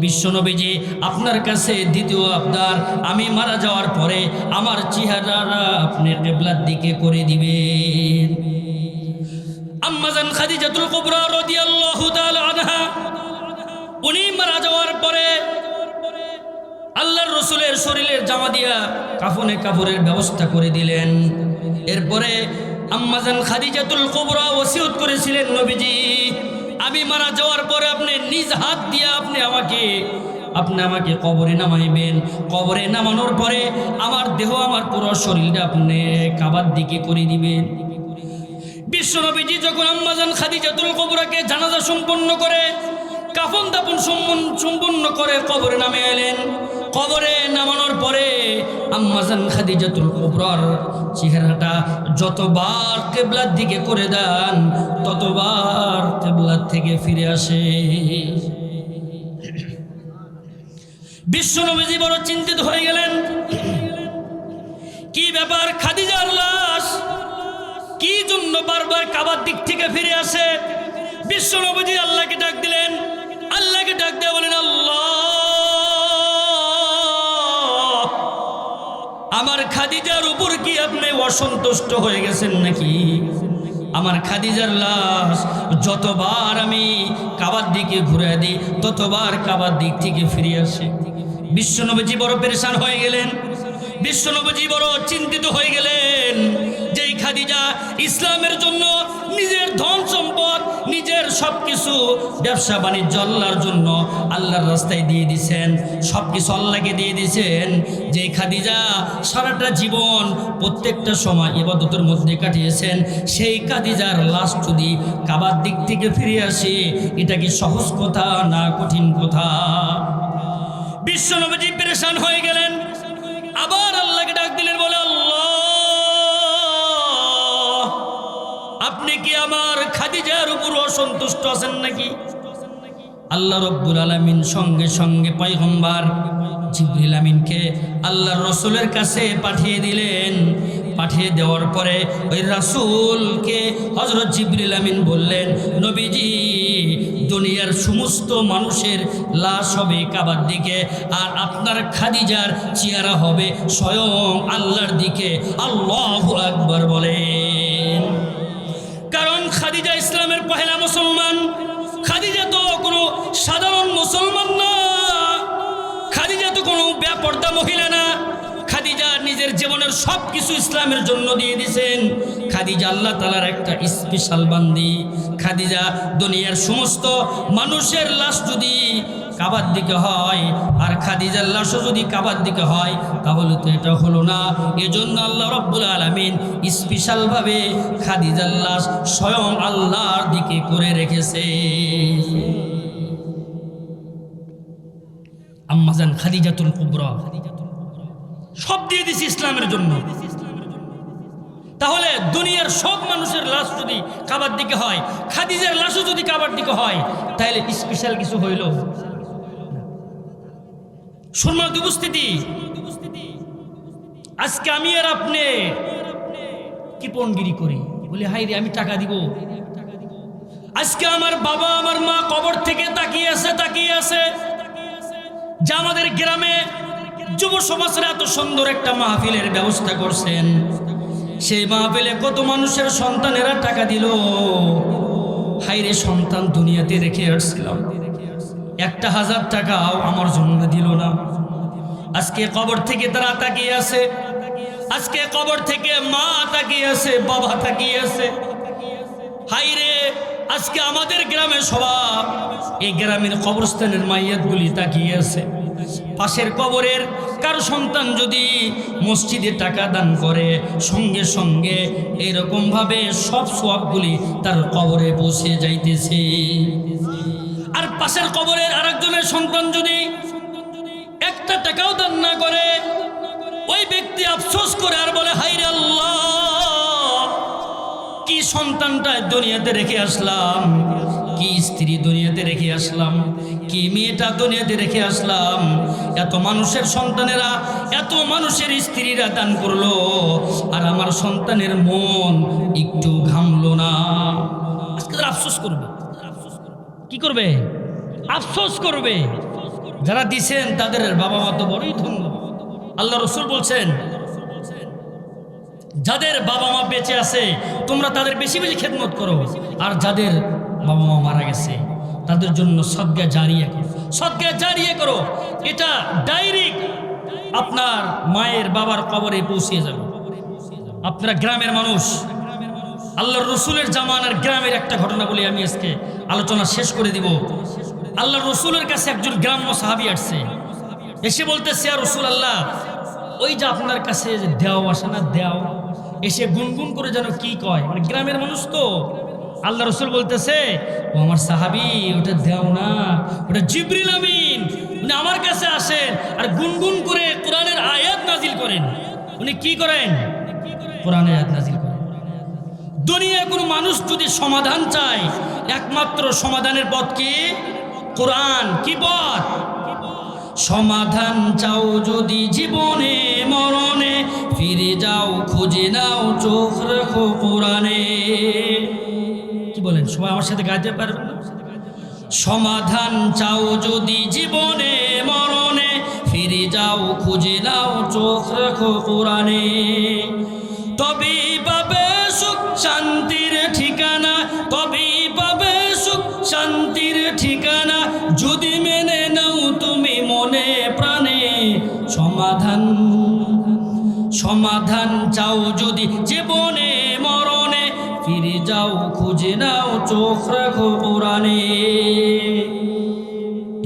Speaker 1: বিশ্বনবীজি আপনার কাছে দ্বিতীয় আবদার, আমি মারা যাওয়ার পরে আমার চেহারাটা আপনি কিবলার দিকে করে দিবেন। আম্মাজান খাদিজাতুল কুবরা রাদিয়াল্লাহু তাআলা আনহা উনি মারা যাওয়ার পরে আল্লাহর রসুলের শরীরের জামা দিয়া কাফনে কাপড়ের ব্যবস্থা করে দিলেন। এরপরে আম্মাজান খাদিজাতুল কুবরা ওসিয়ত করেছিলেন, নবীজি আমি মারা যাওয়ার পরে আপনি নিজ হাত দিয়ে আপনি আমাকে কবরে নামাইবেন। কবরে নামানোর পরে আমার দেহ, আমার পুরো শরীরটা আপনি কাবার দিকে করে দিবেন। বিশ্বনবীজি যখন আম্মাজান খাদিজাতুল কুবরাকে জানাজা সম্পন্ন করে, কাফন দাফন সম্পূর্ণ করে কবরে নামে এলেন। কবরে নামানোর পরে আম্মাজান খাদিজাতুল কুবরার চেহারাটা যতবার কিবলার দিকে করে দেন, ততবার কিবলার থেকে ফিরে আসে। বিশ্বনবীজি বড় চিন্তিত হয়ে গেলেন, কি ব্যাপার, খাদিজার লাশ কি জন্য বারবার কাবার দিক থেকে ফিরে আসে? বিশ্বনবীজি আল্লাহকে ডাক দিলেন, আল্লাহকে ডাক দিয়ে বলেন, আল্লাহ আমার খাদিজার উপর কি আপনি অসন্তুষ্ট হয়ে গেছেন নাকি? আমার খাদিজার লাশ যতবার আমি কাবার দিকে ঘুরে দিই, ততবার কাবার দিক থেকে ফিরে আসে। বিশ্বনবীজি বড় পেরেশান হয়ে গেলেন, বিশ্বনবীজি বড় চিন্তিত হয়ে গেলেন। যেই খাদিজা ইসলামের জন্য নিজের ধন সম্পদ, নিজের সবকিছু ব্যবসা বাণিজ্য আল্লাহর জন্য আল্লাহর রাস্তায় দিয়ে দিয়েছেন, সবকিছু আল্লাহকে দিয়ে দিয়েছেন। যে খাদিজা সারাটা জীবন প্রত্যেকটা সময় ইবাদতের মধ্যে কাটিয়েছেন, সেই খাদিজার লাশ যদি কাবার দিক থেকে ফিরে আসে, এটা কি সহজ কথা না কঠিন কথা? বিশ্বনবী পেরেশান হয়ে গেলেন, আবার আল্লাহকে ডাক দিলেন, বলে আল্লাহ, আপনি কি আমার খাদিজার উপর অসন্তুষ্ট আছেন নাকি? আল্লাহ রাব্বুল আলামিন সঙ্গে সঙ্গে পয়গম্বর জিবরিল আমিনকে আল্লাহর রাসূলের কাছে পাঠিয়ে দিলেন। পাঠিয়ে দেওয়ার পরে ওই রাসূলকে হযরত জিবরিল আমিন বললেন, নবীজি, দুনিয়ার সমস্ত মানুষের লাশ হবে কাবার দিকে, আর আপনার খাদিজার চেহারা হবে স্বয়ং আল্লাহর দিকে। আল্লাহু আকবার বলেন। কারণ খাদিজা ইসলামের পহেলা মুসলমান। খাদিজা তো কোনো সাধারণ মুসলমান না, খাদিজা তো কোনো বেপরদা মহিলা না। খাদিজা নিজের জীবনের সব কিছু ইসলামের জন্য দিয়ে দিয়েছেন। খাদিজা আল্লাহ তাআলার একটা স্পেশাল বান্দি। খাদিজা দুনিয়ার সমস্ত মানুষের লাশ যদি কাবার দিকে হয়, আর খাদিজার লাশও যদি কাবার দিকে হয়, তাহলে তো এটা হলো না। এজন্য আল্লাহ রাব্বুল আলামিন স্পেশালভাবে খাদিজার লাশ স্বয়ং আল্লাহর দিকে করে রেখেছে। আম্মাজান খাদিজাতুল কুবরা সব দিয়ে দিয়েছে ইসলামের জন্য। তাহলে দুনিয়ার সব মানুষের লাশ যদি কাবার দিকে হয়, খাদিজার লাশও যদি কাবার দিকে হয়, তাহলে স্পেশাল কিছু হইল। সম্মানিত উপস্থিতি, আজকে আমি আর আপনি কৃপণগিরি করি, বলি হাই রে আমি টাকা দিব। আজকে আমার বাবা আমার মা কবর থেকে তাকিয়ে আছে যে আমাদের গ্রামে যুব সমাজের এত সুন্দর একটা মাহফিলের ব্যবস্থা করছেন। সেই মাহফিলে কত মানুষের সন্তানেরা টাকা দিল। হাইরে সন্তান দুনিয়াতে রেখে আসছিলাম, 1000 টাকাও আমার জন্য দিল না। আজকে কবর থেকে তারা তাকিয়ে আছে, আজকে কবর থেকে মা তাকিয়ে আছে, বাবা তাকিয়ে আছে। হাইরে আজকে আমাদের গ্রামে সবাই, এই গ্রামের কবরস্থানের মাইয়াতগুলি তাকিয়ে আছে। পাশের কবরের কারো সন্তান যদি মসজিদে টাকা দান করে, সঙ্গে সঙ্গে এরকম ভাবে সব সওয়াবগুলি তার কবরে পৌঁছে যাইতেছে। আর পাশের কবরের আরেকজনের সন্তান যদি 1 টাকাও দান না করে, ওই ব্যক্তি আফসোস করে আর বলে, হায়রে আল্লাহ, কি সন্তানটা দুনিয়াতে রেখে আসলাম, কি স্ত্রী দুনিয়াতে রেখে আসলাম, কি মেয়েটা দুনিয়াতে রেখে আসলাম। এত মানুষের সন্তানেরা, এত মানুষের স্ত্রীরা দান করলো, আর আমার সন্তানের মন একটু ঘামলো না। আজকে তারা আফসোস করবে। কি করবে? আফসোস করবে। যারা দিছেন তাদের বাবা মা তো বড়ই ধন্য। আল্লাহ রাসূল বলছেন, যাদের বাবা মা বেঁচে আছে তোমরা তাদের বেশি বেশি খেদমত করো, আর যাদের বাবা মা মারা গেছে তাদের জন্য সদকা জারিয়া করো। সদকা জারিয়া করো, এটা ডাইরেক্ট আপনার মায়ের বাবার কবরে পৌঁছে যাবে। আপনারা গ্রামের মানুষ, আল্লাহর রাসূলের জামানার গ্রামের একটা ঘটনা বলে আমি আজকে আলোচনা শেষ করে দিব। আল্লাহর রাসূলের কাছে একজন গ্রাম্য সাহাবী আসছে, এসে বলতেছে, ইয়া রাসূলুল্লাহ, ওই যে আপনার কাছে যে দেও আসে না, দেও এসে গুনগুন করে যেন কি কয়, মানে গ্রামের মানুষ তো। আল্লাহ রাসূল বলতেছে, ও আমার সাহাবী, ওটা দেও না, ওটা জিবরিল আমিন, উনি আমার কাছে আসেন আর গুনগুন করে কোরআনের আয়াত নাজিল করেন। উনি কি করেন? কোরআনের আয়াত নাজিল করেন। দুনিয়ার কোনো মানুষ যদি সমাধান চায়, একমাত্র সমাধানের পথ কি? কোরআন। কি পথ? সমাধান চাও যদি জীবনে মরণে, ফিরে যাও খুঁজে নাও, চোখ রাখো কোরআনে। কি বলেন? সবাই আমার সাথে গাইতে পারবেন না? সমাধান চাও যদি জীবনে মরণে, ফিরে যাও খুঁজে নাও, চোখ রাখো কোরআনে। তবেই পাবে সুখ শান্তির ঠিকানা, তবেই পাবে সুখ শান্তির ঠিকানা, যদি মেনে নাও তুমি মনে প্রাণে। সমাধান চাও যদি জীবনে মরণে, ফিরে যাও খুঁজে নাও চোখ রাখো কোরআনে।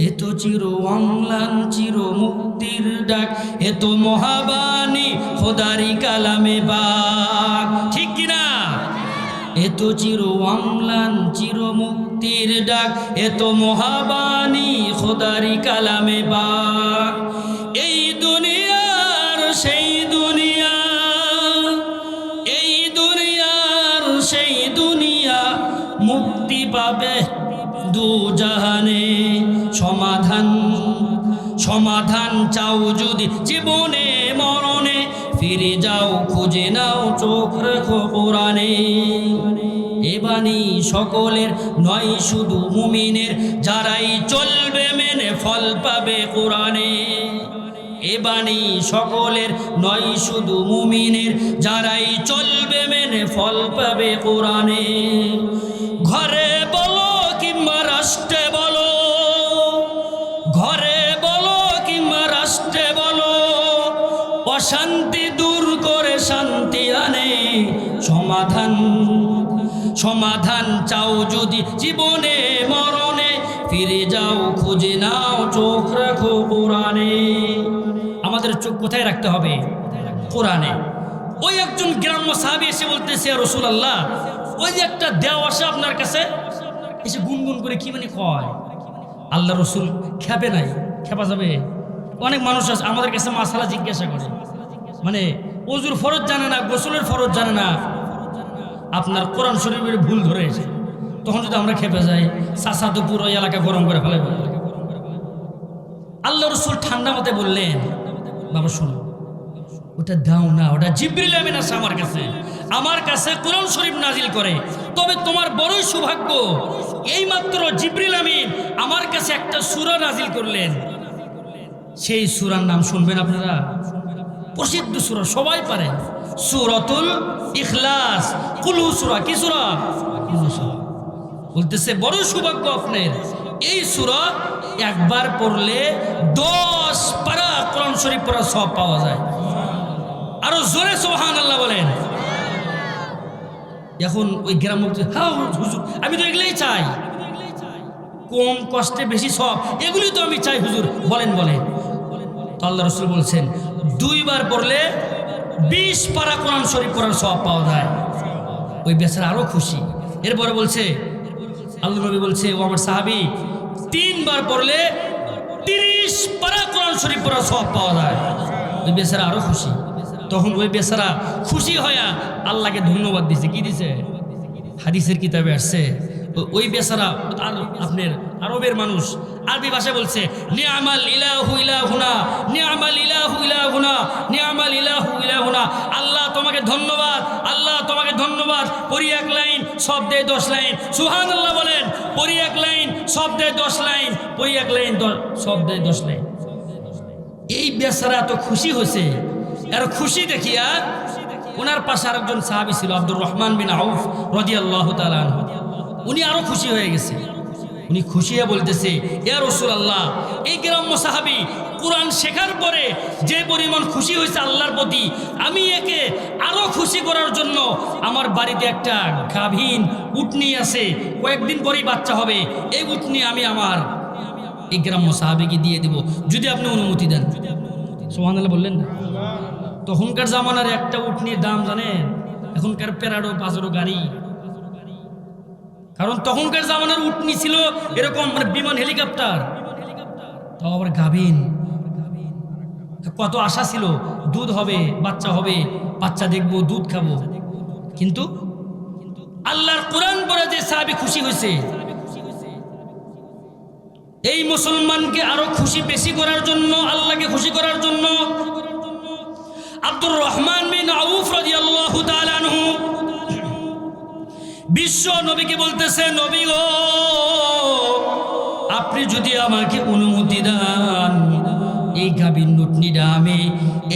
Speaker 1: এ তো চির অম্লান চির মুক্তির ডাক, এ তো মহাবাণী খোদারি কালামে পাক, ঠিক কিনা? এ তো চির অম্লান চির মুক্তির ডাক, এ তো মহাবাণী খোদারি কালামে পাক। এই দুনিয়ার সেই দুনিয়া, এই দুনিয়ার সেই দুনিয়া, মুক্তি পাবে দু জাহানে। সমাধান সমাধান চাও যদি জীবনে মরণে, ফিরে যাও খুঁজে নাও চোখ রাখো কোরআনে। এ বাণী সকলের নয় শুধু মুমিনের, যারাই চলবে মেনে ফল পাবে কোরআনে। এ বাণী সকলের নয় শুধু মুমিনের, যারাই চলবে মেনে ফল পাবে কোরআনে। ঘরে বলো কিংবা রাষ্ট্রে বলো, ঘরে বলো কিংবা রাষ্ট্রে বলো, অশান্তি দূর করে শান্তি আনে। সমাধান সমাধান চাও যদি জীবনে মরণে, ফিরে যাও খুঁজে নাও চোখ রাখো কোরআনে। আমাদের চোখ কোথায় রাখতে হবে? কোরআনে। ওই একজন গ্রাম্য সাহাবী এসে বলতেছে, রাসূলুল্লাহ, ওই যে একটা দেওয়া আসে আপনার কাছে, এসে গুনগুন করে কি মানে কয়। আল্লাহ রসুল খেপে নাই, খেপা যাবে? অনেক মানুষ আছে আমাদের কাছে মাসালা জিজ্ঞাসা করে, মানে ওযুর ফরজ জানে না, গোসলের ফরজ জানে না, আপনার কোরআন শরীফের ভুল ধরেছে। তখন যদি আমরা খেপে যাই, চাচা তো পুরো এলাকা গরম করে ফেলে। আল্লাহ রসুল ঠান্ডা মতে বললেন, বাবা শোনো, ওটা দাও না, ওটা জিবরিল আমিন আছে আমার কাছে কোরআন শরীফ নাজিল করে। তবে তোমার বড়ই সৌভাগ্য, এই মাত্র জিবরিল আমিন আমার কাছে একটা সূরা নাজিল করলেন। সেই সূরার নাম শুনবেন আপনারা, প্রসিদ্ধ সূরা, সবাই পারে, সূরাতুল ইখলাস। কুলু সূরা, কি সূরা? বলতেছে বড় সৌভাগ্য আপনার, এই সূরা একবার পড়লে 10 পারা কোরআন শরীফ পড়ার সওয়াব পাওয়া যায়। আরো জোরে সুবহানাল্লাহ বলেন। এখন ওই গ্রাম, হ্যাঁ হুজুর, আমি তো এগুলোই চাই, কম কষ্টে বেশি সব, এগুলি তো আমি চাই হুজুর, বলেন বলেন। তো আল্লাহ রসুল বলছেন 2 বার পড়লে 20 পারা কোরআন শরীফ পড়ার সওয়াব পাওয়া যায়। ওই বেচারা আরো খুশি। এরপরে বলছে, আল্লাহ নবী বলছে, ও আমার সাহাবী, 3 বার পড়লে 30 পারা কোরআন শরীফ পড়ার সওয়াব পাওয়া যায়। ওই বেচারা আরো খুশি। তখন ওই বেচারা খুশি হয়ে আল্লাহকে ধন্যবাদ দিছে। কি দিছে? হাদিসের কিতাবে আসছে, ওই বেচারা আপনার আরবের মানুষ, আরবি ভাষায় বলছে, নি'মাল ইলাহু ইলাহুনা, নি'মাল ইলাহু ইলাহুনা, নি'মাল ইলাহু ইলাহুনা। আল্লাহ তোমাকে ধন্যবাদ, আল্লাহ তোমাকে ধন্যবাদ। পড়ি 1 লাইন, সব দেয় 10 লাইন। সুবহানাল্লাহ বলেন। পড়ি 1 লাইন, সব দেয় 10 লাইন। পড়ি 1 লাইন, সব দেয় 10 লাইন। এই বেচারা তো খুশি হয়েছে। আর খুশি দেখিয়া ওনার পাশে আরেকজন সাহাবী ছিল, আব্দুর রহমান বিন আউফ রাদিয়াল্লাহু তাআলা আনহু। উনি আরো খুশি হয়ে গেছে। উনি খুশি হয়ে বলতেছে, ইয়া রাসূলুল্লাহ, এই গ্রাম্য সাহাবী কোরআন শেখার পরে যে পরিমাণ খুশি হয়েছে আল্লাহর প্রতি, আমি একে আরো খুশি করার জন্য আমার বাড়িতে একটা গাভীন উটনি আছে, কয়েকদিন পরেই বাচ্চা হবে। এই উটনি আমি আমার এই গ্রাম্য সাহাবীকে দিয়ে দেব, যদি আপনি অনুমতি দেন। সুবহানাল্লাহ বললেন না? তখনকার জামানার একটা উটনির দাম জানেন? এখনকার প্যারাডো পাজেরো গাড়ি। কারণ তখনকার জামানার উটনি ছিল এরকম, মানে বিমান, হেলিকপ্টার, তাও আবার গাভীন। কত আশা ছিল, দুধ হবে, বাচ্চা হবে, বাচ্চা দেখবো, দুধ খাবো। কিন্তু আল্লাহর কোরআন পড়ে যে সাহাবী খুশি হয়েছে, এই মুসলমানকে আরো খুশি বেশি করার জন্য, আল্লাহকে খুশি করার জন্য আব্দুর রহমান বিন আউফ রাদিয়াল্লাহু তাআলা আনহু বিশ্ব নবীকে বলতেছে, নবী গো, আপনি যদি আমাকে অনুমতি দেন, এই গাভীর উটনিটা আমি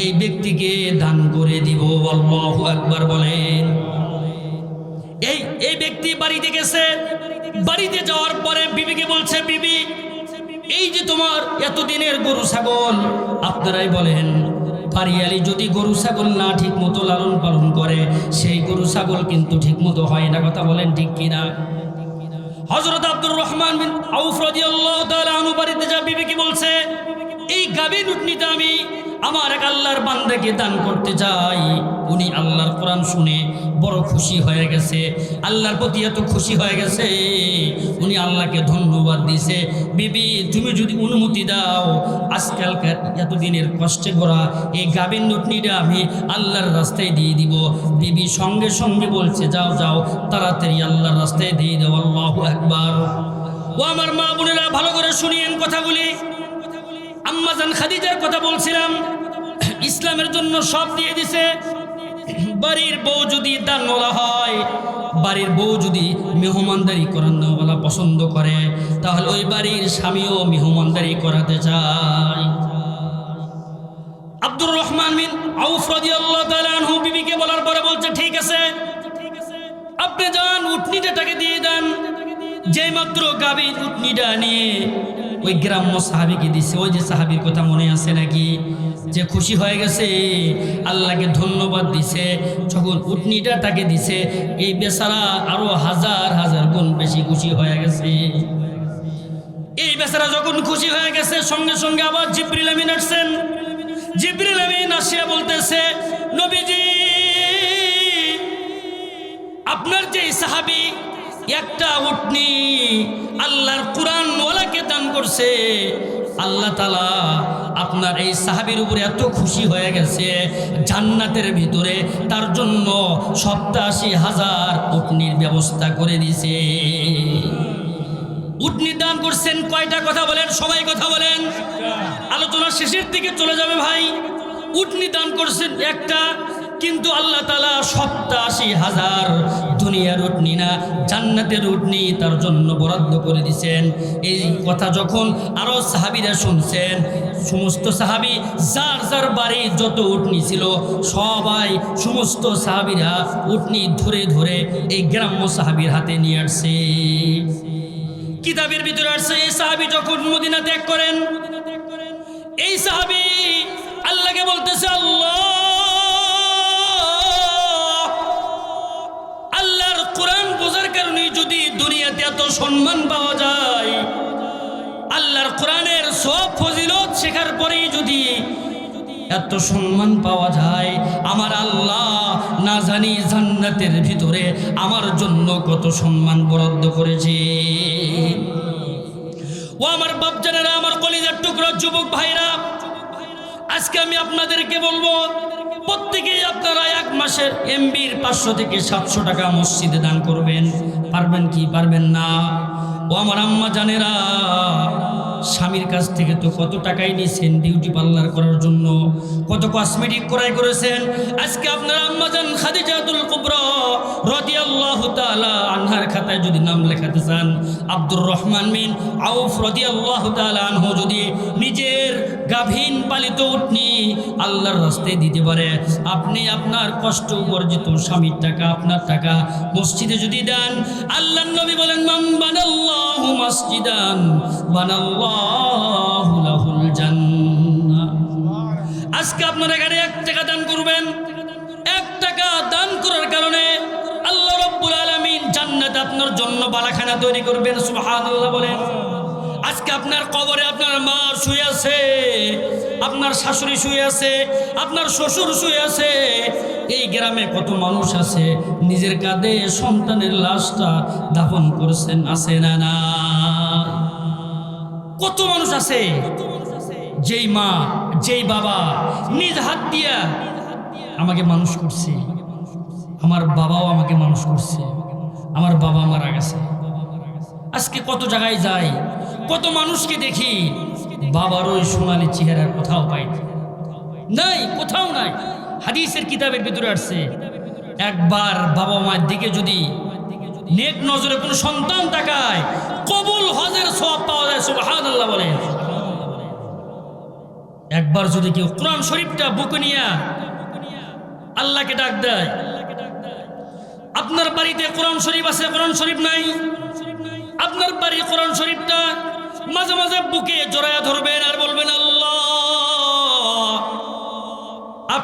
Speaker 1: এই ব্যক্তিকে দান করে দিব। আল্লাহু আকবার বলেন। এই ব্যক্তি বাড়িতে গেছে। বাড়িতে যাওয়ার পরে বিবিকে বলছে, বিবি, এই যে তোমার এতদিনের গরু ছাগল, আপনারাই বলেন বাড়িয়ালি যদি গরু ছাগল না ঠিক মতো লালন পালন করে, সেই গরু ছাগল কিন্তু ঠিক মতো হয় না। কথা বলেন ঠিক কিনা? হযরত আব্দুর রহমান বিন আউফ রাদিয়াল্লাহু তাআলা আনহু বাড়িতে যা বিবিকে বলছে, এই গাভীর উটনিটা আমি আমার এক আল্লাহর বান্দাকে দান করতে চাই। উনি আল্লাহর কোরআন শুনে বড় খুশি হয়ে গেছে, আল্লাহর প্রতি এত খুশি হয়ে গেছে, উনি আল্লাহকে ধন্যবাদ দিছে। বিবি তুমি যদি অনুমতি দাও, আজকালকার এতদিনের কষ্টে গড়া এই গাভীর উটনিটা আমি আল্লাহর রাস্তায় দিয়ে দিব। বিবি সঙ্গে সঙ্গে বলছে, যাও যাও তাড়াতাড়ি আল্লাহর রাস্তায় দিয়ে দাও। আল্লাহু আকবার। ও আমার মা বোনেরা, ভালো করে শুনিয়েন কথাগুলি। আম্মাজান খাদিজার কথা বলছিলাম, ইসলামের জন্য সব দিয়ে দিছে। বাড়ির বউ যদি দানওয়ালা হয়, বাড়ির বউ যদি মেহমানদারি করানোওয়ালা পছন্দ করে, তাহলে ওই বাড়ির স্বামীও মেহমানদারি করাতে চায়। আব্দুর রহমান বিন আউফ রাদিয়াল্লাহু তাআলা আনহু বিবিকে বলার পরে বলছে, ঠিক আছে আপনি যান, উটনিটাকে দিয়ে দেন। যেই মাত্র গাভীর উটনিটা নিয়ে ওই গ্রাম্য সাহাবীকে দিছে, ওই যে সাহাবীর কথা মনে আছে নাকি, যে খুশি হয়ে গেছে, আল্লাহকে ধন্যবাদ দিছে, যখন উটনিটা তাকে দিছে, এই বেচারা আরো হাজার হাজার গুণ বেশি খুশি হয়ে গেছে। এই বেচারা যখন খুশি হয়ে গেছে, সঙ্গে সঙ্গে আবার জিবরিল আমিন আসছেন। জিবরিল আমিন আসিয়া বলতেছে, নবীজি আপনার যে সাহাবী একটা উটনি আল্লাহর কোরআন ওয়ালাকে দান করছে, আল্লাহ তাআলা আপনার এই সাহাবীর উপরে এত খুশি হয়ে গেছে, জান্নাতের ভিতরে তার জন্য ৮৭,০০০ উটনির ব্যবস্থা করে দিছে। উটনি দান করছেন কয়টা? কথা বলেন, সবাই কথা বলেন। আলোচনা শেষের দিকে চলে যাবে ভাই। উটনি দান করছেন একটা, কিন্তু আল্লাহ তাআলা ৮৭,০০০ দুনিয়ার উটনি না, জান্নাতের উটনি তার জন্য বরাদ্দ করে দিয়েছেন। এই কথা যখন আরো সাহাবীরা শুনছেন, সমস্ত সাহাবী যার যার বাড়ি যত উটনি ছিল, সবাই সমস্ত সাহাবীরা উটনি ধরে ধরে এই গ্রাম্য সাহাবীর হাতে নিয়ে আসছে। কিতাবের ভিতরে আসছে, এই সাহাবী যখন মদিনা ত্যাগ করেন, এই সাহাবী আল্লাহকে বলতেছে, আল্লাহ আল্লাহর কোরআন বোঝার কারণে যদি দুনিয়াতে এত সম্মান পাওয়া যায়, আল্লাহর কোরআনের সব ফজিলত শেখার পরেই যদি এত সম্মান পাওয়া যায়, আমার আল্লাহ না জানি জান্নাতের ভিতরে আমার জন্য কত সম্মান বরাদ্দ করেছে। ও আমার বাপজানেরা, আমার কলিজার টুকরা যুবক ভাইরা, আজকে আমি আপনাদেরকে বলবো, প্রত্যেকেই আপনারা এক মাসের এমবির 500 থেকে 700 টাকা মসজিদে দান করবেন। পারবেন কি পারবেন না? ও আমার আম্মা জানেরা, স্বামীর কাছ থেকে তো কত টাকাই নিয়েছেন বিউটি পার্লার করার জন্য, কত কসমেটিক ক্রয় করেছেন। আজকে আপনার আম্মাজান খাদিজাতুল কুবরা রাদিয়াল্লাহু তাআলা আনহার খাতায় যদি নাম লেখাতে চান, আব্দুর রহমান বিন আউফ রাদিয়াল্লাহু তাআলা আনহু যদি নিজের গাভীন পালিত উটনি আল্লাহর রাস্তায় দিতে পারে, আপনি আপনার কষ্ট উপার্জিত স্বামীর টাকা, আপনার টাকা মসজিদে যদি দেন, আল্লাহর নবী বলেন, মান বানাল্লাহু মাসজিদান বানাল্লাহু লাহুল জান্নাহ। আজকে আপনারা এখানে 1 টাকা দান করবেন, 1 টাকা দান করার কারণে আল্লাহ রাব্বুল আলামিন জান্নাত আপনার জন্য বালাখানা তৈরি করবেন। সুবহানাল্লাহ বলেন। আজকে আপনার কবরে আপনার মা শুয়ে আছে, আপনার শাশুড়ি শুয়ে আছে, আপনার শ্বশুর শুয়ে আছে। এই গ্রামে কত মানুষ আছে নিজের কাঁধে সন্তানের লাশটা দাফন করছেন, আছে না না? কত মানুষ আছে যেই মা যেই বাবা নিজ হাত দিয়া আমাকে মানুষ করছে, আমার বাবাও আমাকে মানুষ করছে, আমার বাবা মারা গেছে। আজকে কত জায়গায় যাই, কত মানুষকে দেখি, বাবার ওই সোনালী চেহারার কোথাও পাই নাই, কোথাও নাই। হাদিসের কিতাবের ভিতরে আসছে, একবার বাবা মায়ের দিকে যদি নেক নজরে কোনো সন্তান তাকায়, কবুল হজের সওয়াব পাওয়া যায়। সুবহানাল্লাহ বলেন। একবার যদি কেউ কোরআন শরীফটা বুকে নিয়ে আল্লাহকে ডাক দেয়, আপনার বাড়িতে কোরআন শরীফ আছে, কোরআন শরীফ নাই, আপনার বাড়ি কোরআন শরীফটা মাঝে মাঝে বুকে জড়ায়া ধরবেন আর বলবেন, আল্লাহ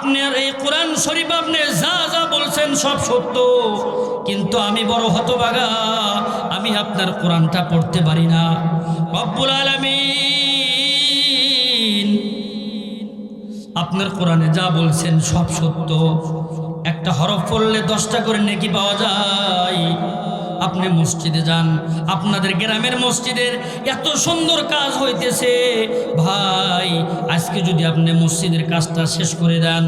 Speaker 1: আপনার এই কোরআন শরীফ আপনি যা যা বলছেন সব সত্য, কিন্তু আমি বড় হতভাগা, আমি আপনার কোরআনটা পড়তে পারি না। রব্বুল আলামিন আপনার কোরআনে যা বলছেন সব সত্য, একটা হরফ পড়লে 10টা করে নেকি পাওয়া যায়। আপনি মসজিদে যান, আপনাদের গ্রামের মসজিদের এত সুন্দর কাজ হইতেছে ভাই, আজকে যদি আপনি মসজিদের কাজটা শেষ করে দেন,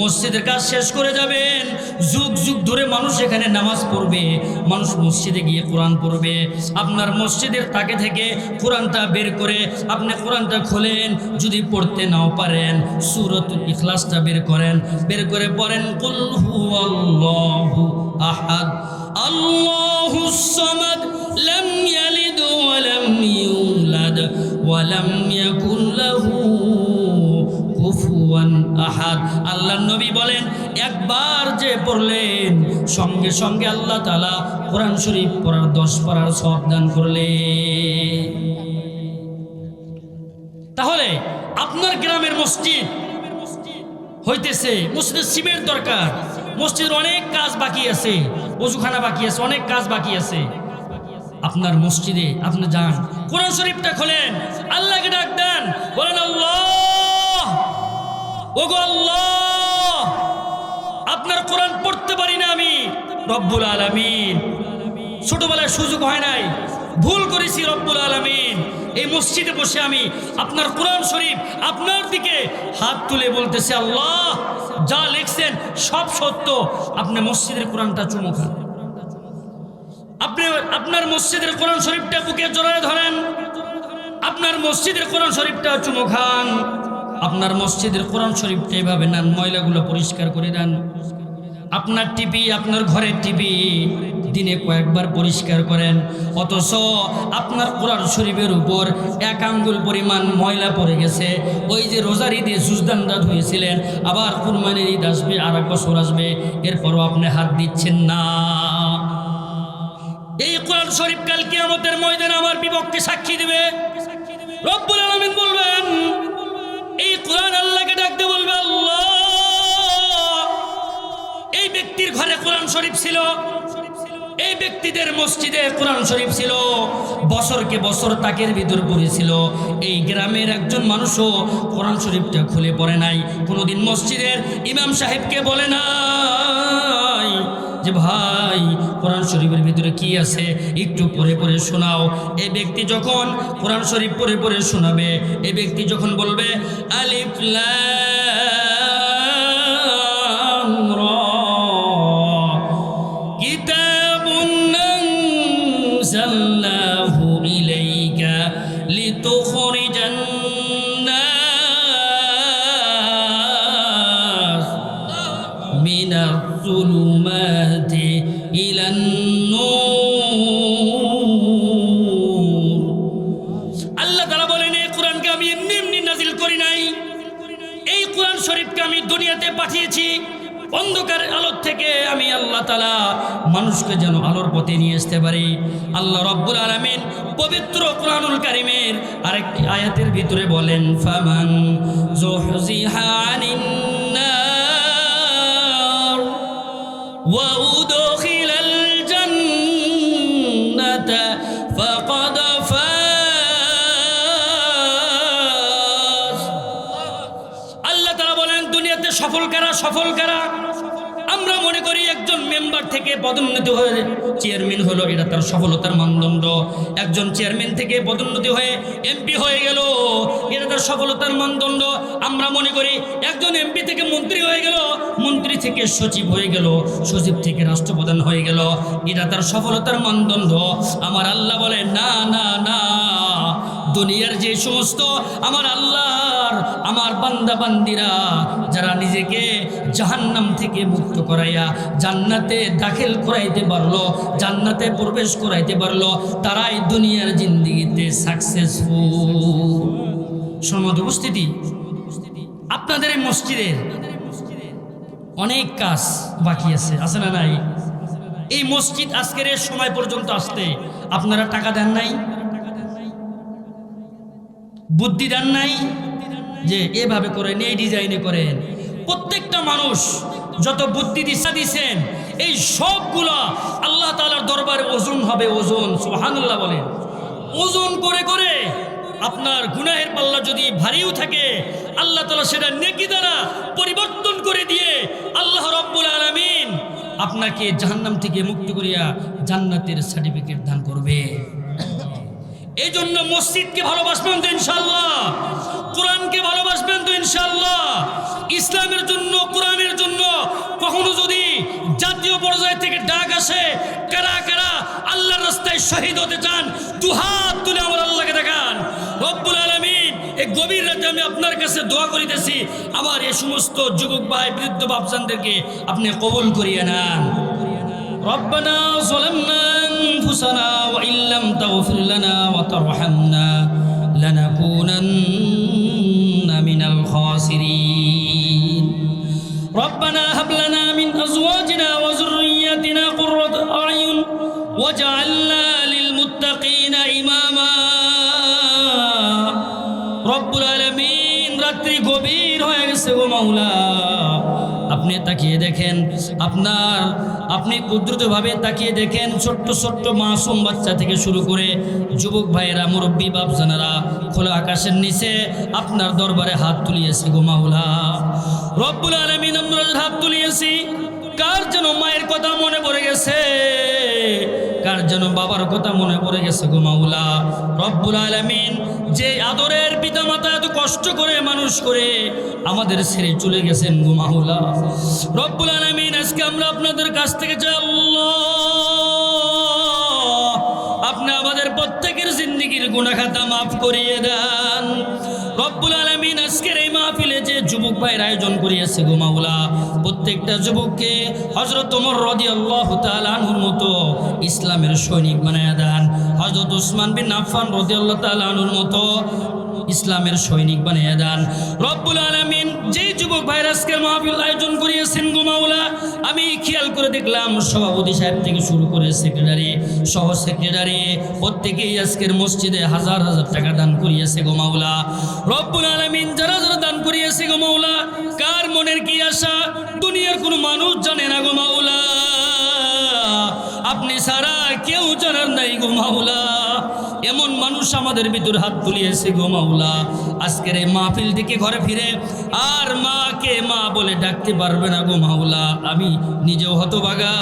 Speaker 1: মসজিদের কাজ শেষ করে যাবেন, যুগ যুগ ধরে মানুষ এখানে নামাজ পড়বে, মানুষ মসজিদে গিয়ে কোরআন পড়বে। আপনার মসজিদের তাকে থেকে কোরআনটা বের করে আপনি কোরআনটা খোলেন, যদি পড়তে নাও পারেন সূরাতুল ইখলাসটা বের করেন, বের করে পড়েন কুল হুয়াল্লাহু আহাদ আল্লাহুস সামাদ লাম ইয়ালিদ ওয়া লাম ইউলাদ ওয়া লাম ইয়াকুল লাহু কুফুয়ান আহাদ। আল্লাহর নবী বলেন, একবার যে পড়লেন সঙ্গে সঙ্গে আল্লাহ তাআলা কোরআন শরীফ পড়ার 10 পড়ার সওয়াব দান করলেন। তাহলে আপনার গ্রামের মসজিদ হইতেছে, মসজিদের সিমেন্ট দরকার, মসজিদের অনেক কাজ বাকি আছে, ওযুখানা বাকি আছে, অনেক কাজ বাকি আছে। আপনার মসজিদে আপনি যান, কোরআন শরীফটা খোলেন, আল্লাহকে ডাক দেন, বলেন আল্লাহ, ওগো আল্লাহ, আপনার কোরআন পড়তে পারি না আমি, রব্বুল আলামিন ছোটবেলায় সুযোগ হয় নাই, ভুল করেছি রব্বুল আলামিন, এই মসজিদে বসে আমি আপনার কোরআন শরীফ আপনার দিকে হাত তুলে বলতেছি, আল্লাহ যা লিখছেন সব সত্য। আপনি মসজিদের কোরআনটা চুমু খান, আপনি আপনার মসজিদের কোরআন শরীফটা বুকে জড়ায় ধরেন, আপনার মসজিদের কোরআন শরীফটা চুমু খান, আপনার মসজিদের কোরআন শরীফটা এভাবে নেন, ময়লাগুলো পরিষ্কার করে দেন। আপনার টিভি, আপনার ঘরের টিভি দিনে কয়েকবার পরিষ্কার করেন, অথচ আপনার কোরআন শরীফের উপর 1 আঙ্গুল পরিমাণ ময়লা পড়ে গেছে। ওই যে রোজার ঈদে সুজদানটা ধুয়েছিলেন, আবার কুরবানির ঈদ আসবে, আর এক বছর আসবে, এরপরও আপনি হাত দিচ্ছেন না। এই কোরআন শরীফ কাল কিয়ামতের ময়দানে আমার বিপক্ষে সাক্ষী দেবে। রব্বুল আলামিন বলবেন, এই কোরআন আল্লাহকে ডাকতে বলবে, আল্লাহ এই ব্যক্তির ঘরে কোরআন শরীফ ছিল, এই ব্যক্তিদের মসজিদে কোরআন শরীফ ছিল, বছরকে বছর তাকের ভিতর পড়েছিল, এই গ্রামের একজন মানুষও কোরআন শরীফটা খুলে পড়ে নাই, কোনোদিন মসজিদের ইমাম সাহেবকে বলে নাই যে ভাই কোরআন শরীফের ভিতরে কি আছে একটু পড়ে পড়ে শোনাও। এই ব্যক্তি যখন কোরআন শরীফ পড়ে পড়ে শোনাবে, এই ব্যক্তি যখন বলবে আলিফ লাম রা কিতাবুন আনজালনাহু ইলাইকা লিতুখরিজান নাস মিনাল যুলুমাতি ইলান নূর। আল্লাহ তাআলা বলেন, এই কোরআনকে আমি এমনি এমনি নাজিল করি নাই, এই কোরআন শরীফকে আমি দুনিয়াতে পাঠিয়েছি অন্ধকার আলোর থেকে আমি আল্লাহ তাআলা মানুষকে যেন আলোর পথে নিয়ে আসতে পারি। আল্লাহ রব্বুল আলামিন পবিত্র কোরআনুল কারীমের আরেকটি আয়াতের ভিতরে বলেন, ফামান যুহজিহা আনিন নার ওয়া উদখিলাল জান্নাতা ফাকাদ ফাজ। আল্লাহ তাআলা বলেন, দুনিয়াতে সফল কারা, সফল কারা? আমরা মনে করি একজন মেম্বার থেকে পদোন্নতি হয়ে চেয়ারম্যান হলো, এটা তার সফলতার মানদণ্ড। একজন চেয়ারম্যান থেকে পদোন্নতি হয়ে এমপি হয়ে গেল, এটা তার সফলতার মানদণ্ড। আমরা মনে করি একজন এমপি থেকে মন্ত্রী হয়ে গেল, মন্ত্রী থেকে সচিব হয়ে গেল, সচিব থেকে রাষ্ট্রপ্রধান হয়ে গেল, এটা তার সফলতার মানদণ্ড। আমার আল্লাহ বলে না না না, দুনিয়ার যে সমস্ত আমার আল্লাহর আমার বান্দা বান্দিরা যারা নিজেকে জাহান্নাম থেকে মুক্ত করাইয়া জান্নাতে দাখিল করাইতে পারলো, জান্নাতে প্রবেশ করাইতে পারলো, তারাই দুনিয়ার জিন্দেগিতে সাকসেসফুল। সম্মানিত উপস্থিতি, আপনাদের এই মসজিদের অনেক কাজ বাকি আছে, আছে না নাই? এই মসজিদ আজকের এই সময় পর্যন্ত আসতে আপনারা টাকা দেন নাই, বুদ্ধি দেন নাই যে এভাবে করেন, এই ডিজাইনে করেন। প্রত্যেকটা মানুষ যত বুদ্ধি দিশা দিছেন এই সবগুলা আল্লাহ তাআলার দরবারে ওজন হবে, ওজন। সুবহানাল্লাহ বলেন। ওজন করে করে আপনার গুনাহের পাল্লা যদি ভারীও থাকে আল্লাহ তাআলা সেটা নেকি দ্বারা পরিবর্তন করে দিয়ে আল্লাহ রাব্বুল আলামিন আপনাকে জাহান্নাম থেকে মুক্তি করিয়া জান্নাতের সার্টিফিকেট দান করবে। এই জন্য মসজিদকে ভালোবাসবেন তো ইনশাআল্লাহ, কোরআনকে ভালোবাসবেন তো ইনশাআল্লাহ। ইসলামের জন্য, কোরআনের জন্য কখনো যদি জাতীয় পর্যায় থেকে ডাক আসে, কারা কারা আল্লাহর রাস্তায় শহীদ হতে চান দুহাত তুলে আমার আল্লাহকে দেখান। রব্বুল আলামিন এই গভীর রাতে আমি আপনার কাছে দোয়া করিতেছি, আমার এই সমস্ত যুবক ভাই বৃদ্ধ বাপজানদেরকে আপনি কবুল করিয়ে নেন। ربنا ظلمنا أنفسنا وإن لم تغفر لنا وترحمنا لنكونن من الخاسرين ربنا هب لنا من أزواجنا وذرياتنا قرة أعين واجعلنا للمتقين إماما رب العالمين রাত্রি গভীর হয়ে গেছে গো মাওলা, আপনি তাকিয়ে দেখেন, আপনি কুদরতভাবে তাকিয়ে দেখেন, ছোট্ট ছোট্ট মাসুম বাচ্চা থেকে শুরু করে যুবক ভাইয়েরা, মুরব্বী বাপজানারা খোলা আকাশের নিচে আপনার দরবারে হাত তুলিয়েছে গো মাওলা। রব্বুল আলামিন আমরা হাত তুলিয়েছি, কার যেন মায়ের কথা মনে পড়ে গেছে, কার যেন বাবার কথা মনে পড়ে গেছে গো মাওলা। রব্বুল আলামিন যে আদরের পিতামাতা এত কষ্ট করে মানুষ করে আমাদের ছেড়ে চলে গেছেন গো মাওলা। রব্বুল আলামিন আজকে আমরা আপনাদের কাছ থেকে চাই আল্লাহ, আপনি আমাদের প্রত্যেকের জিন্দেগির গুনাহ খাতা মাফ করিয়ে দেন। রব্বুল আলামিন আজকের এই মাহফিলে যে যুবক ভাইয়ের আয়োজন করিয়েছে গো মাওলা, প্রত্যেকটা যুবককে হযরত ওমর রাদিয়াল্লাহু তাআলা আনহুর মতো ইসলামের সৈনিক বানায়া দেন, হযরত উসমান বিন আফফান রাদিয়াল্লাহু তাআলা আনহুর মতো ইসলামের সৈনিক বানিয়ে দেন। রব্বুল আলামিন যেই যুবক ভাইয়ের আজকের মাহফিল আয়োজন করিয়েছেন গো মাওলা, আমি খেয়াল করে দেখলাম সভাপতি সাহেব থেকে শুরু করে সেক্রেটারি, সহ সেক্রেটারি প্রত্যেকেই আজকের মসজিদে হাজার হাজার টাকা দান করিয়েছে গো মাওলা। রব্বুল আলামিন যারা যারা দান করিয়েছে গো মাওলা, কার মনের কি আশা দুনিয়ার কোনো মানুষ জানে না গো মাওলা, আপনি ছাড়া কেউ জানার নাই গো মাওলা। এমন মানুষ আমাদের ভিতর হাত তুলিয়েছে গো মাওলা, আজকের এই মাহফিল থেকে ঘরে ফিরে আর মাকে মা বলে ডাকতে পারবে না গো মাওলা। আমি নিজেও হতভাগা,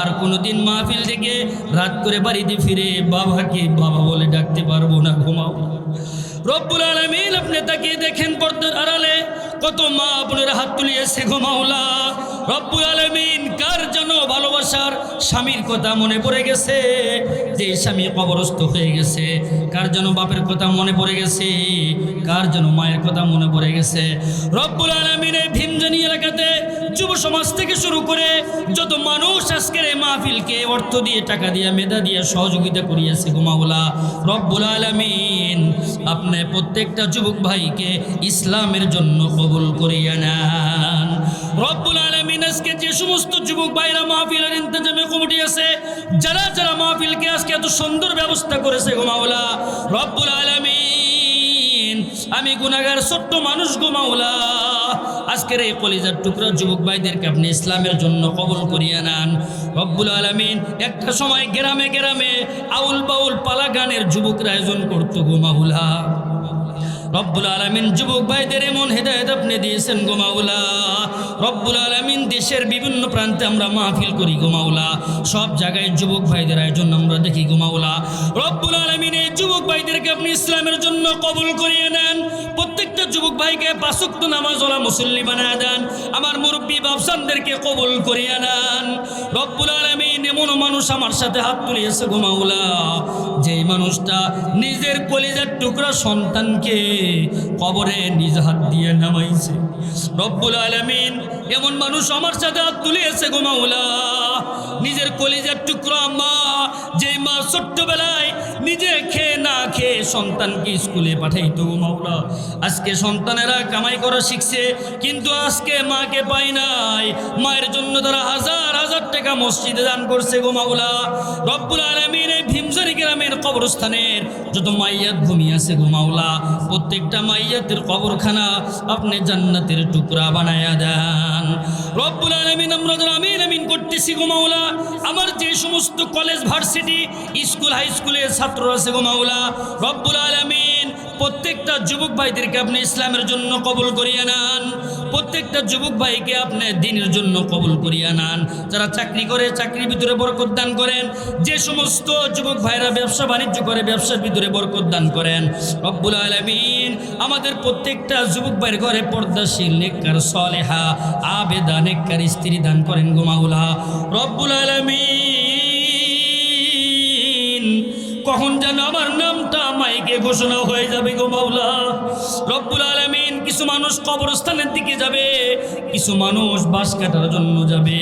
Speaker 1: আর কোনোদিন মাহফিল থেকে রাত করে বাড়িতে ফিরে বাবাকে বাবা বলে ডাকতে পারবো না গো মাওলা। রব্বুল আলামিন আপনি তাকিয়ে দেখেন, পর্দার আড়ালে কত মা বোনেরা হাত তুলিয়েছে গো মাওলা। রব্বুল আলামিন কার যেন ভালোবাসার স্বামীর কথা মনে পড়ে গেছে, যে স্বামী কবরস্থ হয়ে গেছে, কার যেন বাপের কথা মনে পড়ে গেছে, কার যেন মায়ের কথা মনে পড়ে গেছে। রব্বুল আলামিন এই ভীমজানি এলাকাতে যুব সমাজ থেকে শুরু করে যত মানুষ আজকের এই মাহফিলকে অর্থ দিয়ে, টাকা দিয়ে, মেধা দিয়ে সহযোগিতা করিয়েছে গো মাওলা। রব্বুল আলামিন আপনি প্রত্যেকটা যুবক ভাইকে ইসলামের জন্য কবুল করিয়ে নেন। রব্বুল আলামিন আজকে যে সমস্ত যুবক ভাইরা মাহফিলের ইন্তজামে কমিটি আছে, যারা যারা মাহফিলকে আজকে এত সুন্দর ব্যবস্থা করেছে গো মাওলা, রব্বুল আলামিন আমি গুনাহগার ছোট্ট মানুষ গো মাওলা, আজকের এই কলিজার টুকরা যুবক ভাইদেরকে আপনি ইসলামের জন্য কবুল করিয়ে নেন। রব্বুল আলামিন একটা সময় গ্রামে গ্রামে আউল বাউল পালা গানের যুবকরা আয়োজন করতো গো মাওলা। রব্বুল আলামিন যুবক ভাইদের এমন হেদায়েত আপনি দিয়েছেন গো মাওলা। রব্বুল আলামিন দেশের বিভিন্ন প্রান্তে আমরা মাহফিল করি গো মাওলা, সব জায়গায় যুবক ভাইদের আয়োজন আমরা দেখি গো মাওলা। রব্বুল আলামিন এই যুবক ভাইদেরকে আপনি ইসলামের জন্য কবুল করিয়ে নেন। প্রত্যেকটা যুবক ভাইকে পাঁচ ওয়াক্ত নামাজওয়ালা মুসল্লি বানায় দেন। আমার মুরব্বী বাপসানদেরকে কবুল করিয়ে নেন। রব্বুল আলামিন এমন মানুষ আমার সাথে হাত তুলিয়েছে গো মাওলা, যেই মানুষটা নিজের কলিজার টুকরা সন্তানকে কবরে নিজ হাত দিয়ে নামাইছে। রব্বুল আলামিন এমন মানুষ আমার সাথে হাত তুলিয়েছে গো মাওলা, নিজের কলিজার টুকরা মা যেই মা ছোট্টবেলায় নিজে খেয়ে না খেয়ে সন্তানকে স্কুলে পাঠাইতো গো মাওলা, আজকে সন্তানেরা কামাই করা শিখছে, কিন্তু আজকে মাকে পায় নাই। মায়ের জন্য তারা হাজার হাজার টাকা মসজিদে দান করছে গো মাওলা। রব্বুল আলামিন এই ভীমসারি গ্রামের কবরস্থানের যত মাইয়াত ভূমি আছে গো মাওলা, প্রত্যেকটা মাইয়াতের কবরখানা আপনি জান্নাতের টুকরা বানায়া দেন রব্বুল আলামিন। আমরা আমিন আমিন করতেছি গো মাওলা। আমার যে সমস্ত কলেজ ভার্সিটি স্কুল হাই স্কুলের ছাত্র আছে গো মাওলা, রব্বুল আলামিন প্রত্যেকটা যুবক ভাইদেরকে আপনি ইসলামের জন্য কবুল করিয়ে নেন, প্রত্যেকটা যুবক ভাইকে আপনি দ্বীনের জন্য কবুল করিয়ে নেন। যারা চাকরি করে চাকরির ভিতরে বরকত দান করেন, যে সমস্ত যুবক ভাইরা ব্যবসা বাণিজ্য করে ব্যবসার ভিতরে বরকত দান করেন রব্বুল আলামিন। আমাদের প্রত্যেকটা যুবক ভাইয়ের ঘরে পর্দাশীল নেককার সালেহা আবেদা নেককার স্ত্রী দান করেন গো মাওলা রব্বুল আলামিন। কখন যেন আমার নামটা মাইকে ঘোষণা হয়ে যাবে গো মাওলা রব্বুল আলামিন। কিছু মানুষ কবরস্থানের দিকে যাবে, কিছু মানুষ বাঁশ কাটার জন্য যাবে,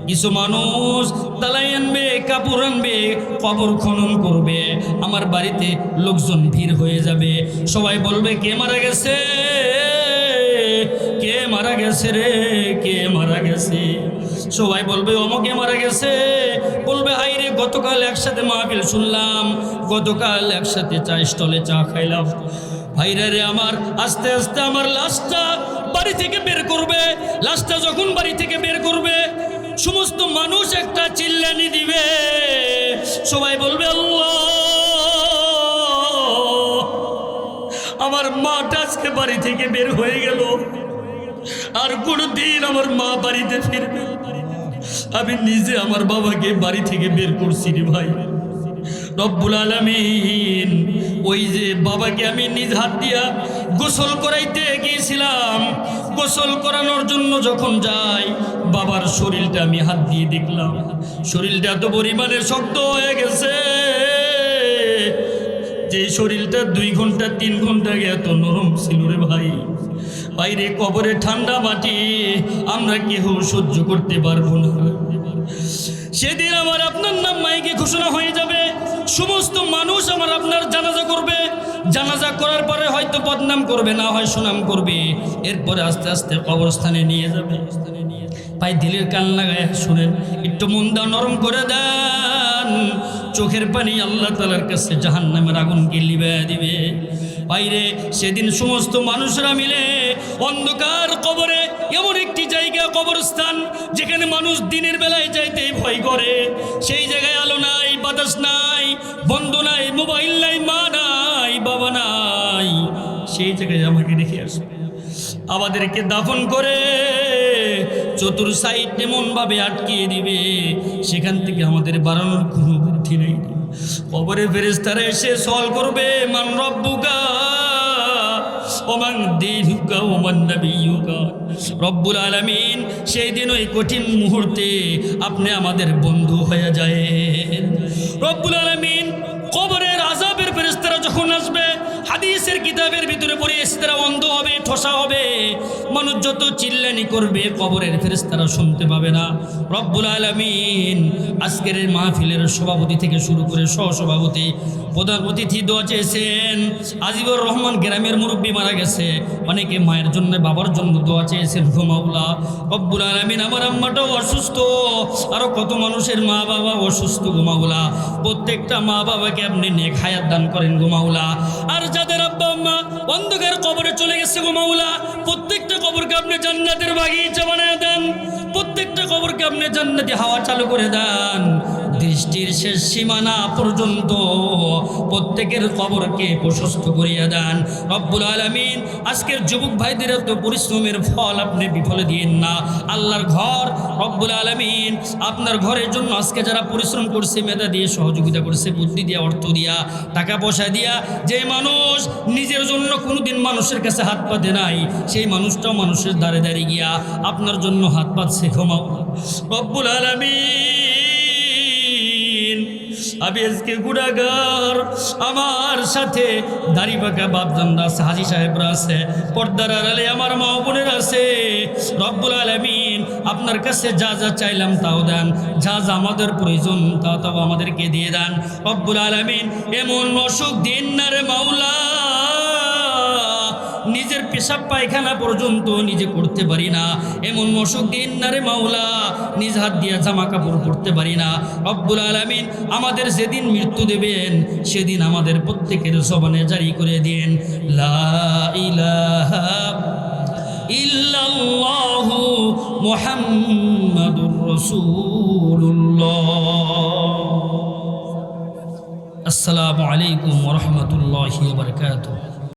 Speaker 1: কিছু মানুষ তালাই আনবে, কাপড় আনবে, কবর খনন করবে। আমার বাড়িতে লোকজন ভিড় হয়ে যাবে, সবাই বলবে কে মারা গেছে, কে মারা গেছে রে, কে মারা গেছে। সবাই বলবে অমকে মারা গেছে, বলবে হাই রে গতকাল একসাথে মাহফিল শুনলাম, গতকাল একসাথে চা স্টলে চা খাইলাম। ভাইরা রে আমার আস্তে আস্তে আমার লাশটা বাড়ি থেকে বের করবে। লাশটা যখন বাড়ি থেকে বের করবে সমস্ত মানুষ একটা চিল্লানি দিবে, সবাই বলবে আল্লাহ আমার মাটা আজকে বাড়ি থেকে বের হয়ে গেল, আর কোনদিন আমার মা বাড়িতে ফিরবে। আমি নিজে আমার বাবাকে বাড়ি থেকে বের করছি রে ভাই রব্বুল আলামিন। ওই যে বাবাকে আমি নিজ হাত দিয়া গোসল করাইতে গিয়েছিলাম, গোসল করানোর জন্য যখন যাই বাবার শরীরটা আমি হাত দিয়ে দেখলাম, শরীরটা এত পরিমাণে শক্ত হয়ে গেছে যে শরীরটা 2 ঘন্টা 3 ঘন্টা আগে এত নরম ছিল রে ভাই। বাইরে কবরে ঠান্ডা মাটি আমরা কেউ সহ্য করতে পারবো না। সেদিন আমার আপনার নাম মাইকে ঘোষণা হয়ে যাবে, সমস্ত মানুষ আমার আপনার জানাজা করবে, জানাজা করার পরে হয়তো বদনাম করবে, না হয় সুনাম করবে, এরপরে আস্তে আস্তে কবরস্থানে নিয়ে যাবে। ভাই দিলের কান লাগায় শুনেন, একটু মনটা নরম করে দেন, চোখের পানি আল্লাহ তাআলার কাছে জাহান্নামের আগুনকে লিভাইয়া দিবে। বাইরে সেদিন সমস্ত মানুষরা মিলে অন্ধকার কবরে, এমন একটি জায়গা কবরস্থান যেখানে মানুষ দিনের বেলায় যাইতে ভয় করে, সেই জায়গায় আলো নাই, বাতাস নাই, বন্ধু নাই, মোবাইল নাই, মা নাই, বাবা নাই, সেই জায়গায় আমাকে রেখে আসবে। আমাদেরকে দাফন করে চতুর সাইড এমনভাবে আটকিয়ে দিবে, সেখান থেকে আমাদের বাড়ানোর কোনো বুদ্ধি নেই। কবরে ফেরেশতারা এসে সওয়াল করবে মান রব্বুকা ওমান দীনুকা ওমান নবিয়ুকা। রব্বুল আলামিন সেই দিন ওই কঠিন মুহূর্তে আপনি আমাদের বন্ধু হয়ে যায়। রব্বুল আলামিন কবরের আযাবের ফেরেশতারা যখন আসবে, হাদিসের কিতাবের ভিতরে পড়ে এসে তারা অন্ধ হবে, ঠসা হবে, মানুষ যত চিল্লানি করবে কবরের ফেরেশতারা শুনতে পাবে না। রব্বুল আলামিন আজকের এই মাহফিলের সভাপতি থেকে শুরু করে সহসভাপতি, প্রধান অতিথি দোয়া চেয়েছেন। আজিবুর রহমান গ্রামের মুরব্বী মারা গেছে, অনেকে মায়ের জন্য বাবার জন্য দোয়া চেয়েছেন গো মাওলা রব্বুল আলামিন। আমার আম্মাটাও অসুস্থ, আরও কত মানুষের মা বাবা অসুস্থ গো মাওলা, প্রত্যেকটা মা বাবাকে আপনি নেক হায়াত দান করেন গো মাওলা। আর যাদের আব্বা আম্মা অন্ধকার কবরে চলে গেছে গো মাওলা, প্রত্যেকটা কবরকে আপনি জান্নাতের বাগিচা বানিয়ে দেন, প্রত্যেকটা কবরকে আপনি জান্নাতি হাওয়া চালু করে দেন। দৃষ্টির শেষ সীমানা পর্যন্ত প্রত্যেকের কবরকে প্রশস্ত করিয়া দেন রব্বুল আলামিন। আজকের যুবক ভাইদের এত পরিশ্রমের ফল আপনি বিফলে দিয়েন না। আল্লাহর ঘর রব্বুল আলামিন, আপনার ঘরের জন্য আজকে যারা পরিশ্রম করছে, মেধা দিয়ে সহযোগিতা করছে, বুদ্ধি দিয়া, অর্থ দিয়া, টাকা পয়সা দিয়া, যে মানুষ নিজের জন্য কোনোদিন মানুষের কাছে হাত পাতে নাই, সেই মানুষটাও মানুষের দ্বারে দাঁড়িয়ে গিয়া আপনার জন্য হাত পাতছে গো মাওলা রব্বুল আলামিন। আমি আজকে গুনাহগার। আমার সাথে দাড়ি পাকা বাপজানরা আছে, হাজী সাহেবরা আছে, পর্দার আড়ালে আমার মা বোনের আছে। রব্বুল আলামিন আপনার কাছে যা যা চাইলাম তাও দেন, যা যা আমাদের প্রয়োজন তাও আমাদেরকে দিয়ে দেন। রব্বুল আলামিন এমন অসুখ দিন না রে মাওলা, নিজের পেশাব পায়খানা পর্যন্ত নিজে করতে পারি না, এমন অসুখ দিন না রে মাওলা, নিজ হাত দিয়ে জামা কাপড় পরতে পারি না। রব্বুল আলামিন আমাদের যেদিন মৃত্যু দেবেন সেদিন আমাদের প্রত্যেকের জবানে জারি করে দিন লা ইলাহা ইল্লাল্লাহু মুহাম্মাদুর রাসূলুল্লাহ। আসসালামু আলাইকুম ওয়া রাহমাতুল্লাহি ওয়া বারাকাতুহু।